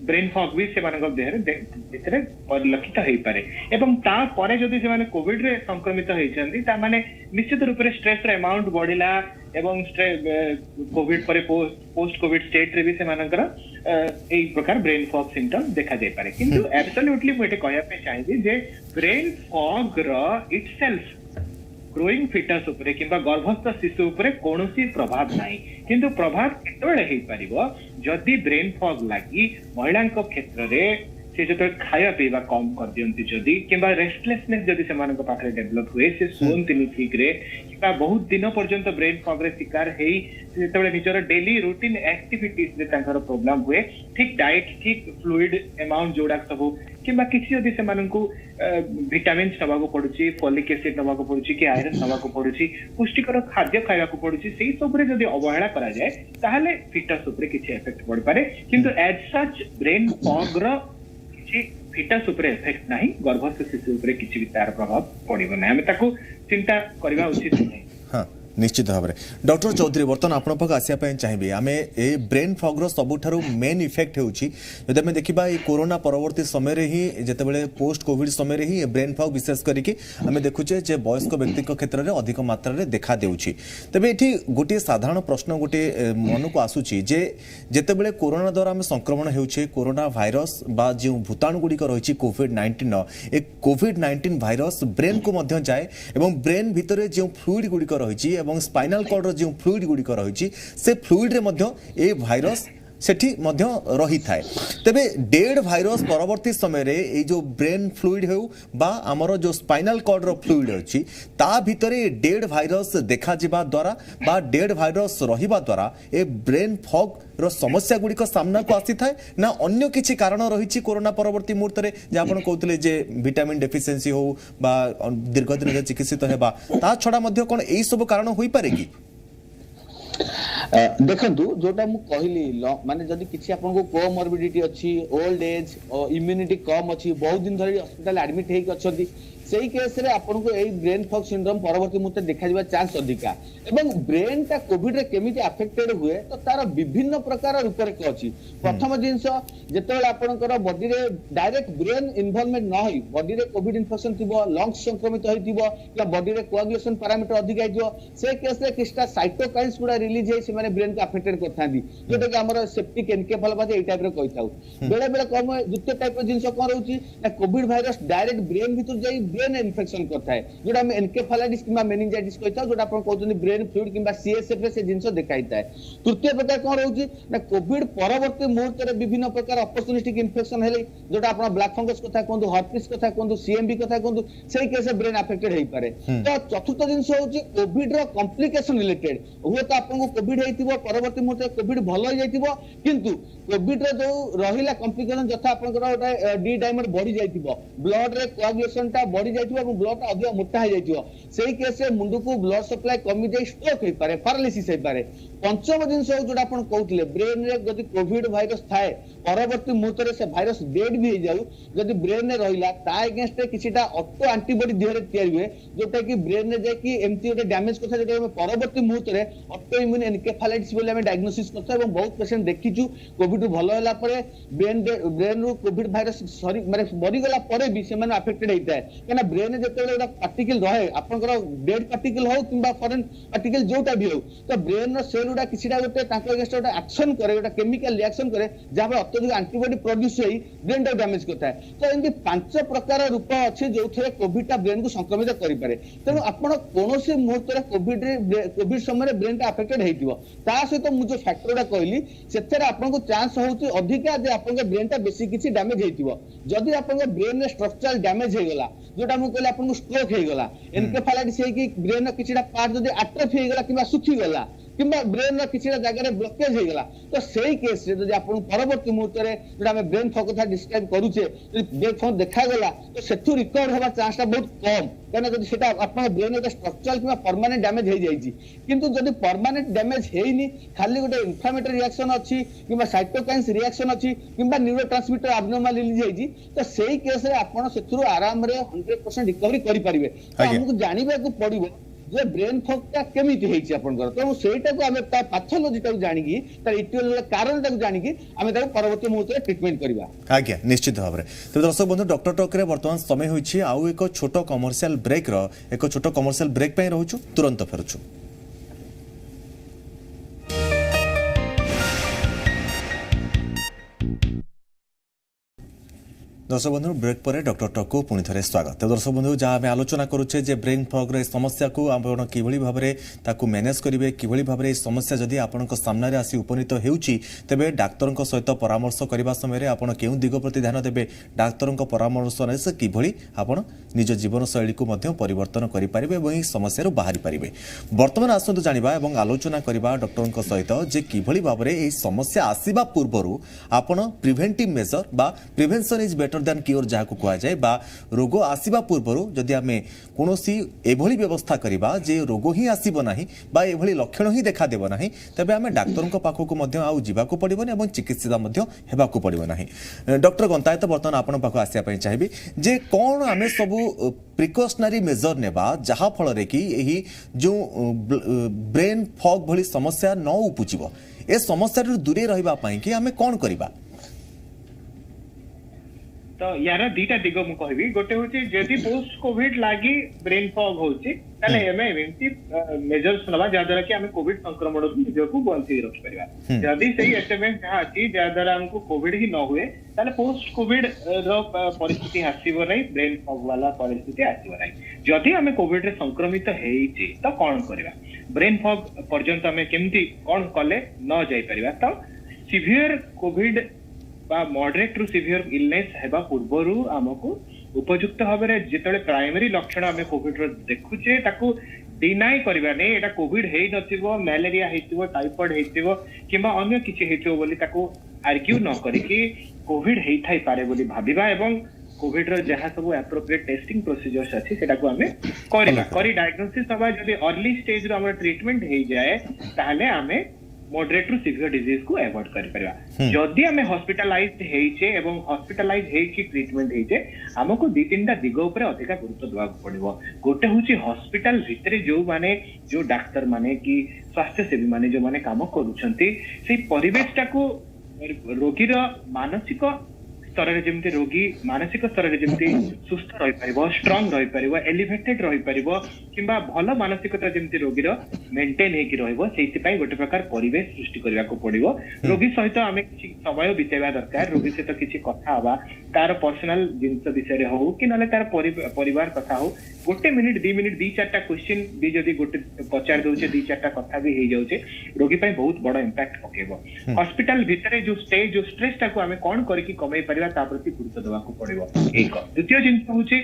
ब्रेन फॉग भी से मानकर देह रे भितरे परिलक्षित हेई पारे एवं ता परे जदि से माने कोविड रे संक्रमित हेई छंती ता माने निश्चित रूप रे स्ट्रेस रो अमाउंट बढ़िला एवं कोविड पर पोस्ट कोविड स्टेट रे भी से मानकर एई प्रकार ब्रेन फॉग सिम्पटम देखा जाय पारे किंतु एब्सोल्युटली मोटे कहया पे चाहिए जे ब्रेन फॉग रो इटसेल्फ ग्रोइंग फिटस उपरे किंबा गर्भस्थ शिशु उपरे कोनोसी प्रभाव नाही किंतु प्रभाव केतबेले हेई परिबो जदि ब्रेन फॉग लागी महिलांक क्षेत्र रे से जो खाया पीवा कम कर दियंती जदि किंबा रेस्टलेसनेस जदि से मानक पाखरे डेवलप हुए से सोनतिनी ठीक रे किंबा बहुत दिन पर्यंत ब्रेन फॉग रे शिकार हेई जेतेबेले निजर डेली रूटीन एक्टिविटीज रे तांकर प्रॉब्लम हुए ठीक डाइट ठीक फ्लूइड अमाउंट जोडा सब किंबा किसी जदि से मानकू विटामिन नवा को पड़ुची फॉलिक एसिड नवा को पड़ुची कि आयरन नवा को पड़ुची पुष्टिकर खाद्य खाया को पड़ुची सेही सब रे जदि अवहेला करा जाए ताहले फिटस ऊपर किछि इफेक्ट पड़ पारे किंतु एज सच ब्रेन फॉग रो फिटस ऊपर इफेक्ट नाही गर्भस्थ शिशु ऊपर किछि भी तार प्रभाव पड़िबो नै हम ताको चिंता करबा उचित नै। हां निश्चित भाव में डॉक्टर चौधरी बर्तमान आपण पाख आसिया चाहिए आम ए ब्रेन फॉग रो सबुठारु मेन इफेक्ट होउछि जदि आम देखिबा ए कोरोना परवर्ती समय रे ही जेतेबेले पोस्ट कोविड समय रे ही ब्रेन फॉग विशेष करिकि आम देखुचे जे वयस्क व्यक्ति क्षेत्र में अधिक मात्रा रे देखा देउछि तबे एठी गोटे साधारण प्रश्न गोटे मन को आसुछि जे जेतेबेले कोरोना द्वारा आम संक्रमण हेउछे कोरोना भाइरस बा जे भूताणु गुडी रहिछि कोविड-19 ए कोविड-19 भाइरस ब्रेन को मध्य जाए एवं ब्रेन भितर जे फ्लूइड गुडी रहिछि एवं स्पाइनल कॉर्ड रो जो फ्लूइड गुडी रहिछि से फ्लूइड रे मध्य ए भाइरस सेठी मध्य रही थाए तबे डेड भाइरस परवर्ती समय रे ए जो ब्रेन फ्लूइड हो बा हमरो जो स्पाइनल कॉर्ड रो फ्लूइड अछि ता भितरे डेड भाइरस देखा जिबा द्वारा बा डेड भाइरस रहिबा द्वारा ए ब्रेन फॉग रो समस्या गुडी को सामना को आसी थाए ना अन्य किछि कारण रहिछि कोरोना परवर्ती मुहूर्त रे जे आपण कहउतले जे विटामिन डेफिशिएंसी हो बा दीर्घ दिन चिकित्सित हेबा ता छडा मध्य कोन एई सब कारण होई पारे कि देखंतु जोटा मु कहली माने जदि किछि आपन को कोमॉर्बिडिटी अछि ओल्ड एज इम्यूनिटी कम अछि बहुत दिन धरि हॉस्पिटल एडमिट हेक अछथि सेही केस रे आपन को एई ब्रेन फॉग सिंड्रोम परवर्ती मुते देखा जिबा चांस अधिका एवं ब्रेन ता कोविड रे केमिति अफेक्टेड हुए तो तार विभिन्न प्रकार रूपरेख अछि प्रथम जिंस जेतेबेले आपन को बॉडी रे डायरेक्ट ब्रेन इन्वॉल्वमेंट न होई बॉडी रे कोविड इन्फेक्शन थिबो लंग्स संक्रमित होइथिबो या बॉडी रे कोआगुलेशन पैरामीटर अधिक आइथिबो से केस रे किस्टा साइटोकाइन्स गुडा रिलीज हे से माने ब्रेन को अफेक्टेड करथांदी जोटा कि हमर सेप्टिक एन्केफालोपाथी ए टाइप रे कहिताउ बेले बेले कम द्वितीय टाइप जिंस कोन रहउची ना कोविड वायरस डायरेक्ट ब्रेन भीतर जाई ब्रेन इन्फेक्शन करता है जोटा हम एन्केफालाइटिस किबा मेनिंजाइटिस कहता जोटा आपण कहउछन ब्रेन फ्लूइड किबा सीएसएफ रे से जिंस देखाइता है तृतीय प्रकार कोन रहउची ना कोविड परवर्ती मुहूर्त रे विभिन्न प्रकार अपॉर्चुनिस्टिक इन्फेक्शन हेले जोटा आपण ब्लैक फंगस कथा कोंदु हर्पिस कथा कोंदु सीएमबी कथा कोंदु सेही केस ब्रेन अफेक्टेड हेई पारे तो चतुर्थ जिंस होउची कोविड रो कॉम्प्लिकेशन रिलेटेड हुए तो आपण को कोविड जाइतिबो परवर्ती मुहूर्त कोविड भल हो जाइतिबो किंतु कोविड रे जो रहिला कॉम्प्लिकेशन जथा आपनकर ओटा डी डायमंड बढ़ी जाइतिबो ब्लड रे कोआगुलेशन टा बढ़ी जाइतिबो और ब्लड टा अधिक मोटा हो जाइतिबो सेही केस रे मुंडू को ब्लड सप्लाई कमी जाई स्ट्रोक हे पारे पैरालिसिस हे पारे पंचम जिनस जोटा आपण कहउतले ब्रेन रे जदि कोविड वायरस थाए परवर्ती मुहूर्त रे से वायरस डेड भी हो जाउ जदि ब्रेन रे रहिला ता अगेंस्ट किछिटा ऑटो एंटीबॉडी देहरे तयार हुए जोटा कि ब्रेन रे जे कि एमती ओटे डैमेज कथा जोटा हम परवर्ती मुहूर्त रे ऑटो इम्यून एन्केफालाइटिस बोले हम डायग्नोसिस करता एवं बहुत पेशेंट देखिछु कोविड भलो होला परे ब्रेन रो कोविड वायरस सॉरी माने मरि गला परे भी से माने अफेक्टेड हेता है केना ब्रेन रे जते एटा पार्टिकल रहे आपनकर डेड पार्टिकल हो किबा फॉरेन पार्टिकल जोटा भी हो तो ब्रेन रो सेल उडा किछिटा गोटे ताको अगेंस्ट ओटा एक्शन करे ओटा केमिकल रिएक्शन करे जहां पर अत्यधिक एंटीबॉडी प्रोड्यूस होई ब्रेन टा डैमेज करता है तो इनकी पांच प्रकार रूप अच्छे जो थे कोविड टा ब्रेन को संक्रमित करि पारे तेणु आपण कोनोसी मुहूर्त रे कोविड समय ब्रेन टा अफेक्टेड हेतिबो ता सहित मु जो फैक्टर टा कहली सेथरे आपण को चांस होउची अधिका जे आपण के ब्रेन टा बेसी किछि डैमेज हेतिबो जदि आपण के ब्रेन रे स्ट्रक्चरल डैमेज हे गेला जोटा मु कहले आपण को स्ट्रोक हे गेला एन्केफालाइटिस हे कि ब्रेन रो किछिटा पार्ट जदि एट्रोफी हे गेला किबा सुखी गेला किंबा ब्रेन रो किछिटा जगह रे ब्लॉकेज हे गेला तो सेही केस रे जदि आपण परवर्ती मुहूर्त रे जोटा हम ब्रेन फॉग कथा डिस्क्राइब करूचे ब्रेन फॉग देखा गेला तो सेथु रिकवर होबा चांस टा बहुत कम केना जदि सेटा आपण ब्रेन रे स्ट्रक्चरल किबा परमानेंट डैमेज हे जाईची किंतु जदि परमानेंट डैमेज हेइनी खाली गोटे इन्फ्लेमेटरी रिएक्शन अछि किबा साइटोकाइन्स रिएक्शन अछि किबा न्यूरोट्रांसमीटर एब्नॉर्मल रिलीज हेइची तो सेही केस रे आपण सेथुरु आराम रे 100% रिकवरी करि परिबे तो हमकु जानिबा को पड़िबो जे ब्रेन फॉग ता केमिति हेइची आपनकर तो सेटा को हमें ता पैथोलॉजी ता जानिकी ता इटियोलॉजी कारण ता जानिकी हमें ता परवर्ती मुहूर्त रे ट्रीटमेंट करबा आज्ञा निश्चित भाव तो दर्शक बंधु डॉक्टर टॉक रे वर्तमान समय होइछि आउ एक छोटो कमर्शियल ब्रेक रो एक छोटो कमर्शियल ब्रेक पय रहउछु तुरंत फेरुछु दर्शक बंधु ब्रेक पर डॉक्टर टॉक को पुणी थे स्वागत दर्शक बंधु जहाँ आम आलोचना करुचे जे ब्रेन फॉग रे समस्या को आपण किभली भाव में ताकू मैनेज करेंगे किभली भाव में समस्या जदि आपण सामने आसी उपनीत होउची तेबे डाक्तर सहित परामर्श करने समय आपण केउ दिग प्रति ध्यान देबे डाक्तर परामर्श से किभली आपण निज जीवन शैली को मध्य परिवर्तन करि पारिबे एवं समस्या बाहरी पारिबे वर्तमान आसंतु जानिबा एवं आलोचना करबा डॉक्टर सहित जे किभली भाव में एही समस्या आसीबा पूर्वरु आपण प्रिवेंटिव मेजर बा prevention is better than cure जहाँ को कह जाए बा रोग आसीबा पूर्वरु जदि आमे कोनोसी एभली व्यवस्था करिबा जे रोग ही आसीबो नाही बा एभली लक्षण ही देखा देबो नाही तबे आमे डाक्टर को पाखो को मध्य आउ जीवा को पड़िबोनी एवं चिकित्सा मध्य हेबा को पड़िबो नाही डॉक्टर गंतायत वर्तमान आपण पाखो आसिया पई चाहिबी जे कोन आमे सब प्रिकॉशनरी मेजर नेबा जहाँ फल रे कि एही जो ब्रेन फॉग भली समस्या न उपजिबो ए समस्या रे दूरे रहबा पई कि आमे कोन करिबा तो यार दीटा दिग मु कहबी गोटे होची जदि पोस्ट कोविड लागी ब्रेन फॉग होची ताले एमे एमटी मेजर्स नबा जा द्वारा कि हमें कोविड संक्रमण निज को बंची रख परिबा जदि सही एस्टिमेट जहा अछि जा द्वारा हमको कोविड ही न हुए ताले पोस्ट कोविड रो परिस्थिति आसीबो नै ब्रेन फॉग वाला परिस्थिति आसीबो नै जदि हमें कोविड रे संक्रमित हेइची तो कोन करबा ब्रेन फॉग पर्यंत हमें केमती कोन कले न जाई परिबा तो सिवियर कोविड बा मॉडरेट टू सिवियर इलनेस हेबा पूर्वरु हमको उपयुक्त भाबरे जेतले प्राइमरी लक्षण हमें कोविड रो देखुचे ताकू डिनाई करबा नै एटा कोविड हेइ नथिबो मलेरिया हेतिबो टाइफॉइड हेतिबो किबा अन्य किछि हेतिबो बोली ताकू आर्ग्यू न करी कि कोविड हेइ थाई पारे बोली भाबिबा एवं कोविड रो जहा सब एप्रोप्रिएट टेस्टिंग प्रोसीजर्स अछि सेटा को हमें करबा करी डायग्नोसिस हबा जदि अर्ली स्टेज रो हमर ट्रीटमेंट हेइ जाय ताहले हमें मॉडरेट टू सिवियर डिजीज को अवॉइड कर परिबा जदि हमें हॉस्पिटलाइज्ड हेइचे एवं हॉस्पिटलाइज हेइची ट्रीटमेंट हेइचे हमको दी तीनटा दिग ऊपर अधिक गुरुत्व देवा पड़िबो गोटे होची हॉस्पिटल भितरे जो माने जो डाक्टर माने कि स्वास्थ्य सेवी माने जो माने काम करूछंती से परिवेशटा को रोगी रो मानसिक स्तर रे जेमते रोगी मानसिक स्तर रे जेमते सुस्थ रहि परिबो स्ट्रांग रहि परिबो एलिवेटेड रहि परिबो किबा भलो मानसिकता जेमते रोगी रो मेंटेन हे कि रहइबो सेति पई गोटे प्रकार परिवेश सृष्टि करबा को पड़िबो रोगी सहित हमें किछि समय बितेबा दरकार रोगी से तो किछि कथा हवा तार पर्सनल जिंस विषय रे हो कि नले तार परिवार कथा हो गोटे मिनिट 2 मिनिट 2-4टा क्वेश्चन भी जदी गोटे पचार दोचे 2-4टा कथा भी हे जाउचे रोगी पई बहुत बड़ इंपैक्ट पकेबो हॉस्पिटल भितरे जो स्टे जो स्ट्रेस टा को हमें कोन करी कि कमै परिबा ता प्रति गुरुत्व देवा को पड़िबो एक द्वितीय जिंस होची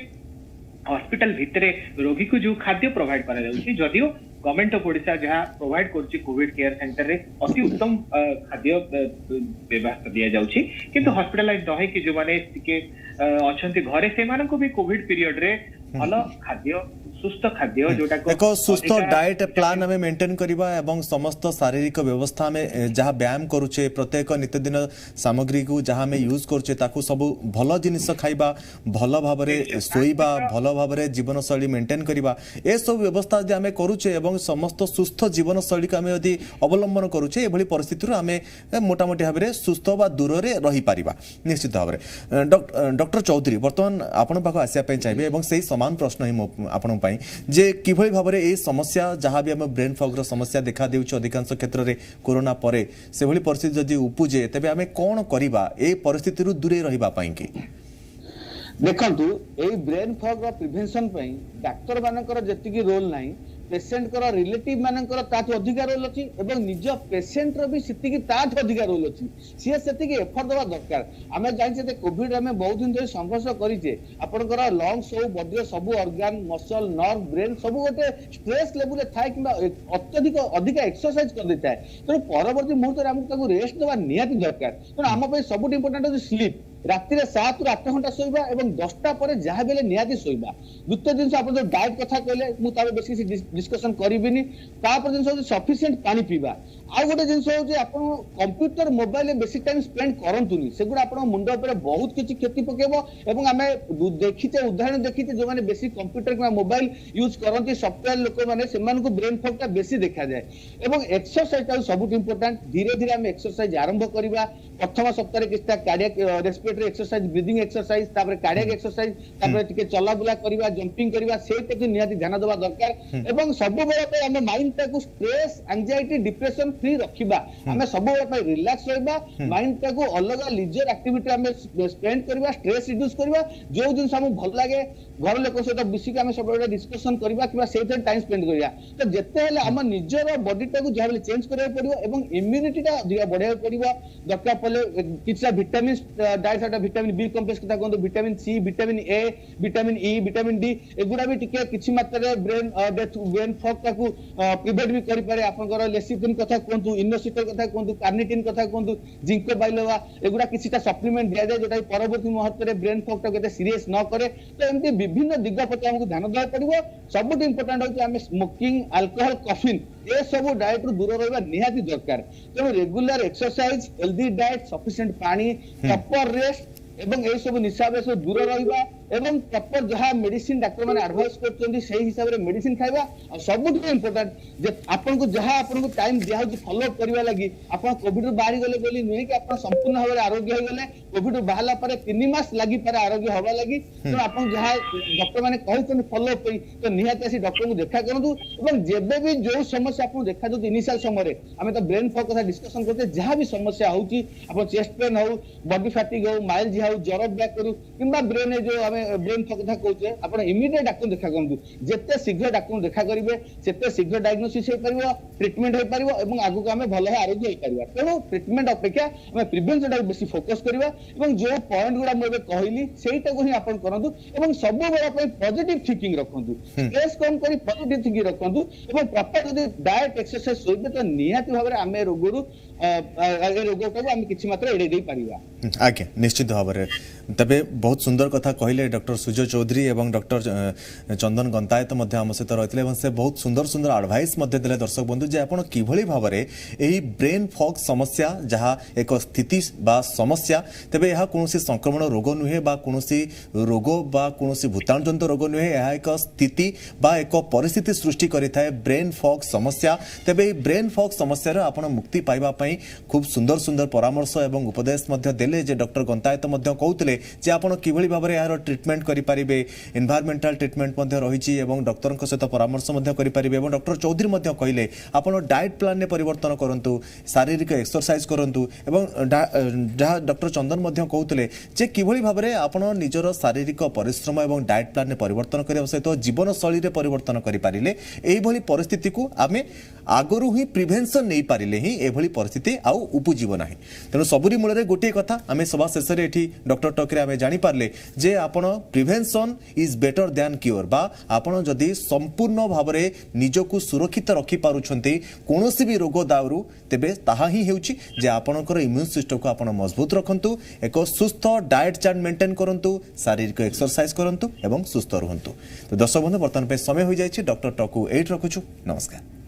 हॉस्पिटल भितरे रोगी को जो खाद्य प्रोवाइड करा जाउची जदियो गवर्नमेंट ऑफ ओडिशा जहाँ प्रोवाइड करछि कोविड केयर सेंटर रे अति उत्तम खाद्य व्यवस्था दिया जाउछि किंतु हॉस्पिटलाइज रहे कि जो माने के अछंती घरे से मानन को भी कोविड पीरियड रे भलो खाद्य सुस्थ खाद्य जोटा को एक सुस्थ डाएट प्लान हमें मेंटेन करबा एवं समस्त शारीरिक व्यवस्था में जहाँ व्यायाम करूचे प्रत्येक नित्यदिन सामग्री को जहाँ में यूज करूचे ताकू सब भल जिनिस खाइबा भल भाव शोइबा भल भाव जीवन शैली मेंटेन करबा ए सब व्यवस्था यदि आम करूचे एवं समस्त सुस्थ जीवन शैली को आम यदि अवलंबन करूचे एभली परिस्थिति आम मोटामोटी भाव में सुस्थ व दूर से रही पारिबा निश्चित भाव में। डॉक्टर चौधरी बर्तमान आपण पाख आसिया चाहिए एवं सही समान प्रश्न ही आपण जे किभली भाबरे ए समस्या जहाँ भी आम ब्रेन फॉग समस्या देखा देउछ अधिकांश क्षेत्र में कोरोना परे से भली परिस्थिति जदि उपजे तेबे आमे कोन करिबा ए परिस्थिति रु दूरे रहिबा पई कि देखंतु ए ब्रेन फॉग रो प्रिवेंशन पई डॉक्टर मानकर जति रोल नाही पेशेंट कर रिलेटिव मानकर ताठ अधिकार रोल अछि एवं निज पेशेंट रो भी सिति की ताठ अधिकार रोल अछि से सेति की एफर्ट देबा दरकार आमे जानि जे कोविड में बहुत दिन धरि संघर्ष करिजे आपनकर लंग्स हो बॉडी सब ऑर्गन मसल नर्व ब्रेन सब गोटे स्ट्रेस लेवल रे थाय किबा अत्यधिक अधिक एक्सरसाइज कर देता है तो परवर्ती मुहूर्त रे हमको ताको रेस्ट देबा निहाती दरकार तो हम पे सब इंपोर्टेंट अछि स्लीप राति 7 ରୁ 8 घंटा सोइबा एवं 10टा पर जहाँ बेले निहाती सोइबा द्वितीय जिनस आप जो डाइट कथा कहले मु ताबे बेसी डिस्कशन करिबिनी तापर जिनस सफिशिएंट पानी पीबा आ गोटे जिनस हो जे आपण कंप्यूटर मोबाइल में बेसी टाइम स्पेंड करंतुनी सेगुडा आपण मुंड ऊपर बहुत किछि क्षति पकेबो एवं आमे देखिते उदाहरण देखिते जो माने बेसी कंप्यूटर का मोबाइल यूज करंती सॉफ्टवेयर लोक माने सेमान को ब्रेन फॉग का बेसी देखा जाए एवं एक्सरसाइज ता सब इंपोर्टेंट धीरे धीरे हम एक्सरसाइज आरंभ करबा प्रथम सप्ताह रे किछटा cardiac respiratory exercise breathing exercise तापर कार्डियक एक्सरसाइज तापर टिके चला बुला करबा जंपिंग करबा से ते निहाती ध्यान देबा दरकार एवं सब बेले पे हम माइंड ताकू स्ट्रेस एंजाइटी डिप्रेशन फ्री रखिबा हमें सब बेले पे रिलैक्स रहबा माइंड ताकू अलग लीजर एक्टिविटी हमें स्पेंड करबा स्ट्रेस रिड्यूस करबा जो दिन हम भल लागे घर लोक सहित बिसी के हम सब बेले डिस्कशन करबा किबा से टाइम स्पेंड करबा तो जते हेले हम निजर बॉडी ताकू जाबले चेंज करबा पड़िबो एवं इम्यूनिटी ता अधिक बढ़ाय पड़िबो दरकार पले किछा vitamin diet vitamin B complex कथा कोन vitamin C vitamin A vitamin E vitamin D एगुडा भी टिके किछि मात्रा रे ब्रेन डेथ ब्रेन फॉग ताकू प्रिवेंट भी करि पारे आपनकर लेसिथिन कथा कोंतु इनोसिटर कथा कोंतु कार्निटिन कथा कोंतु जिंको बाइलोवा एगुडा किछिटा सप्लीमेंट दिया जाय जोटा परवर्ती मुहूर्त रे ब्रेन फॉग ता केते सीरियस न करे तो एमती विभिन्न दिग प्रति हमकु ध्यान देबा पड़िबो सबुट इंपोर्टेंट होय कि हम स्मोकिंग अल्कोहल कैफीन ए सब डाइट रु दूर रहबा निहाती दरकार तो regular exercise healthy diet sufficient पानी प्रॉपर रेस्ट एवं ए सब निशा से दूर रहिबा एवं प्रॉपर जहाँ मेडिसिन डॉक्टर माने एडवाइस करछन्ती सही हिसाब रे मेडिसिन खाइबा और सबुठ इंपोर्टेंट जे आपन को जहाँ आपन को टाइम दिया हो फॉलो करबा लागि आपन कोविड बाहरी गले बोली नहीं कि आपन संपूर्ण भाव आरोग्य हो गले कोविड बाहला पर 3 मास लागि पर आरोग्य होबा लागि तो आपन जहाँ डॉक्टर माने कहछन फॉलो पई तो निहाती आसी डॉक्टर को देखा करंतु एवं जेबे भी जो समस्या आपन देखा जो इनिशियल समय रे हमें तो ब्रेन फॉग कथा डिस्कशन करते जहाँ भी समस्या होची आपन चेस्ट पेन हो बॉडी फैटिग हो माइल्ड हो ज्वर ब्लैक करू किंबा ब्रेन जो हमें ब्रेन फॉग कथा कहउछे आपण इमीडिएट डॉक्टर देखा करंतु जेते शीघ्र डॉक्टर देखा करिवे सेते शीघ्र डायग्नोसिस हे परिबो ट्रीटमेंट हे परिबो एवं आगु को हमें भलो आरोग्य हे परिबा तेनो ट्रीटमेंट अपेक्षा हमें प्रिवेंशन टा बेसी फोकस करिवा एवं जो पॉइंट गुडा मैं कहली सेटा को ही आपण करंतु एवं सब बेला पे पॉजिटिव थिंकिंग रखंतु स्ट्रेस कम करी पॉजिटिव थिंकिंग रखंतु एवं प्रॉपर यदि डाइट एक्सरसाइज सोइबे तो निहाती भाबरे हमें रोगरु रोग को हम किछि मात्रा एडे दे परिबा आगे निश्चित भाव में तबे बहुत सुंदर कथा कहले डॉक्टर सुजय चौधरी एवं डॉक्टर चंदन गंतायत आम सहित रही से बहुत सुंदर सुंदर एडवाइस देले दर्शक बंधु जे आपण किभली भाव में यही ब्रेन फॉग समस्या जहाँ एक स्थिति बा समस्या तेबे यह कौन संक्रमण रोग नुहे बा कौन रोग बा कौन भूताणु जनित रोग नुहे यह एक स्थिति बा एक परिस्थिति सृष्टि करिथाए ब्रेन फॉग समस्या तेबे ब्रेन फॉग समस्या आपण मुक्ति पाइबा पई खूब सुंदर सुंदर परामर्श एवं उपदेश देले जे डॉक्टर गंतायत कहते जे आपण किभली भाव में यार ट्रीटमेंट करेंगे एनवायरमेंटल ट्रीटमेंट रही डॉक्टर सहित परामर्श करेंगे डॉक्टर चौधरी कहले आपण डाइट प्लान में परिवर्तन करूँ शारीरिक एक्सरसाइज करूँ जहाँ डॉक्टर चंदन कहते जे किभली भाव में आपण निजर शारीरिक परिश्रम और डाइट प्लान में परिवर्तन करने सहित जीवन शैली में परिवर्तन करें यही परिस्थिति को आम आगरू ही प्रिभेन्सन नहीं पारे ही एभली परिस्थिति आउ उपजीव ना तेणु सबुरी मूल गोटे कथा आम सभा शेष में डॉक्टर टॉक रे आमे जानि पारले जे आपण prevention is better than cure बा आपण जदि संपूर्ण भाबरे निजको सुरक्षित रखि पारुछंती कोनोसी भी रोग दाउरु तेबे ताहा ही हेउची जे आपणकर इम्यून सिस्टम को आपण मजबूत रखंतु एक सुस्थ डाइट चार्ट मेंटेन करंतु शारीरिक एक्सरसाइज करंतु एवं सुस्थ रहंतु। तो दर्शक बंधु वर्तमान पे समय हो जाइछि डॉक्टर टॉक 8 रखुछु। नमस्कार।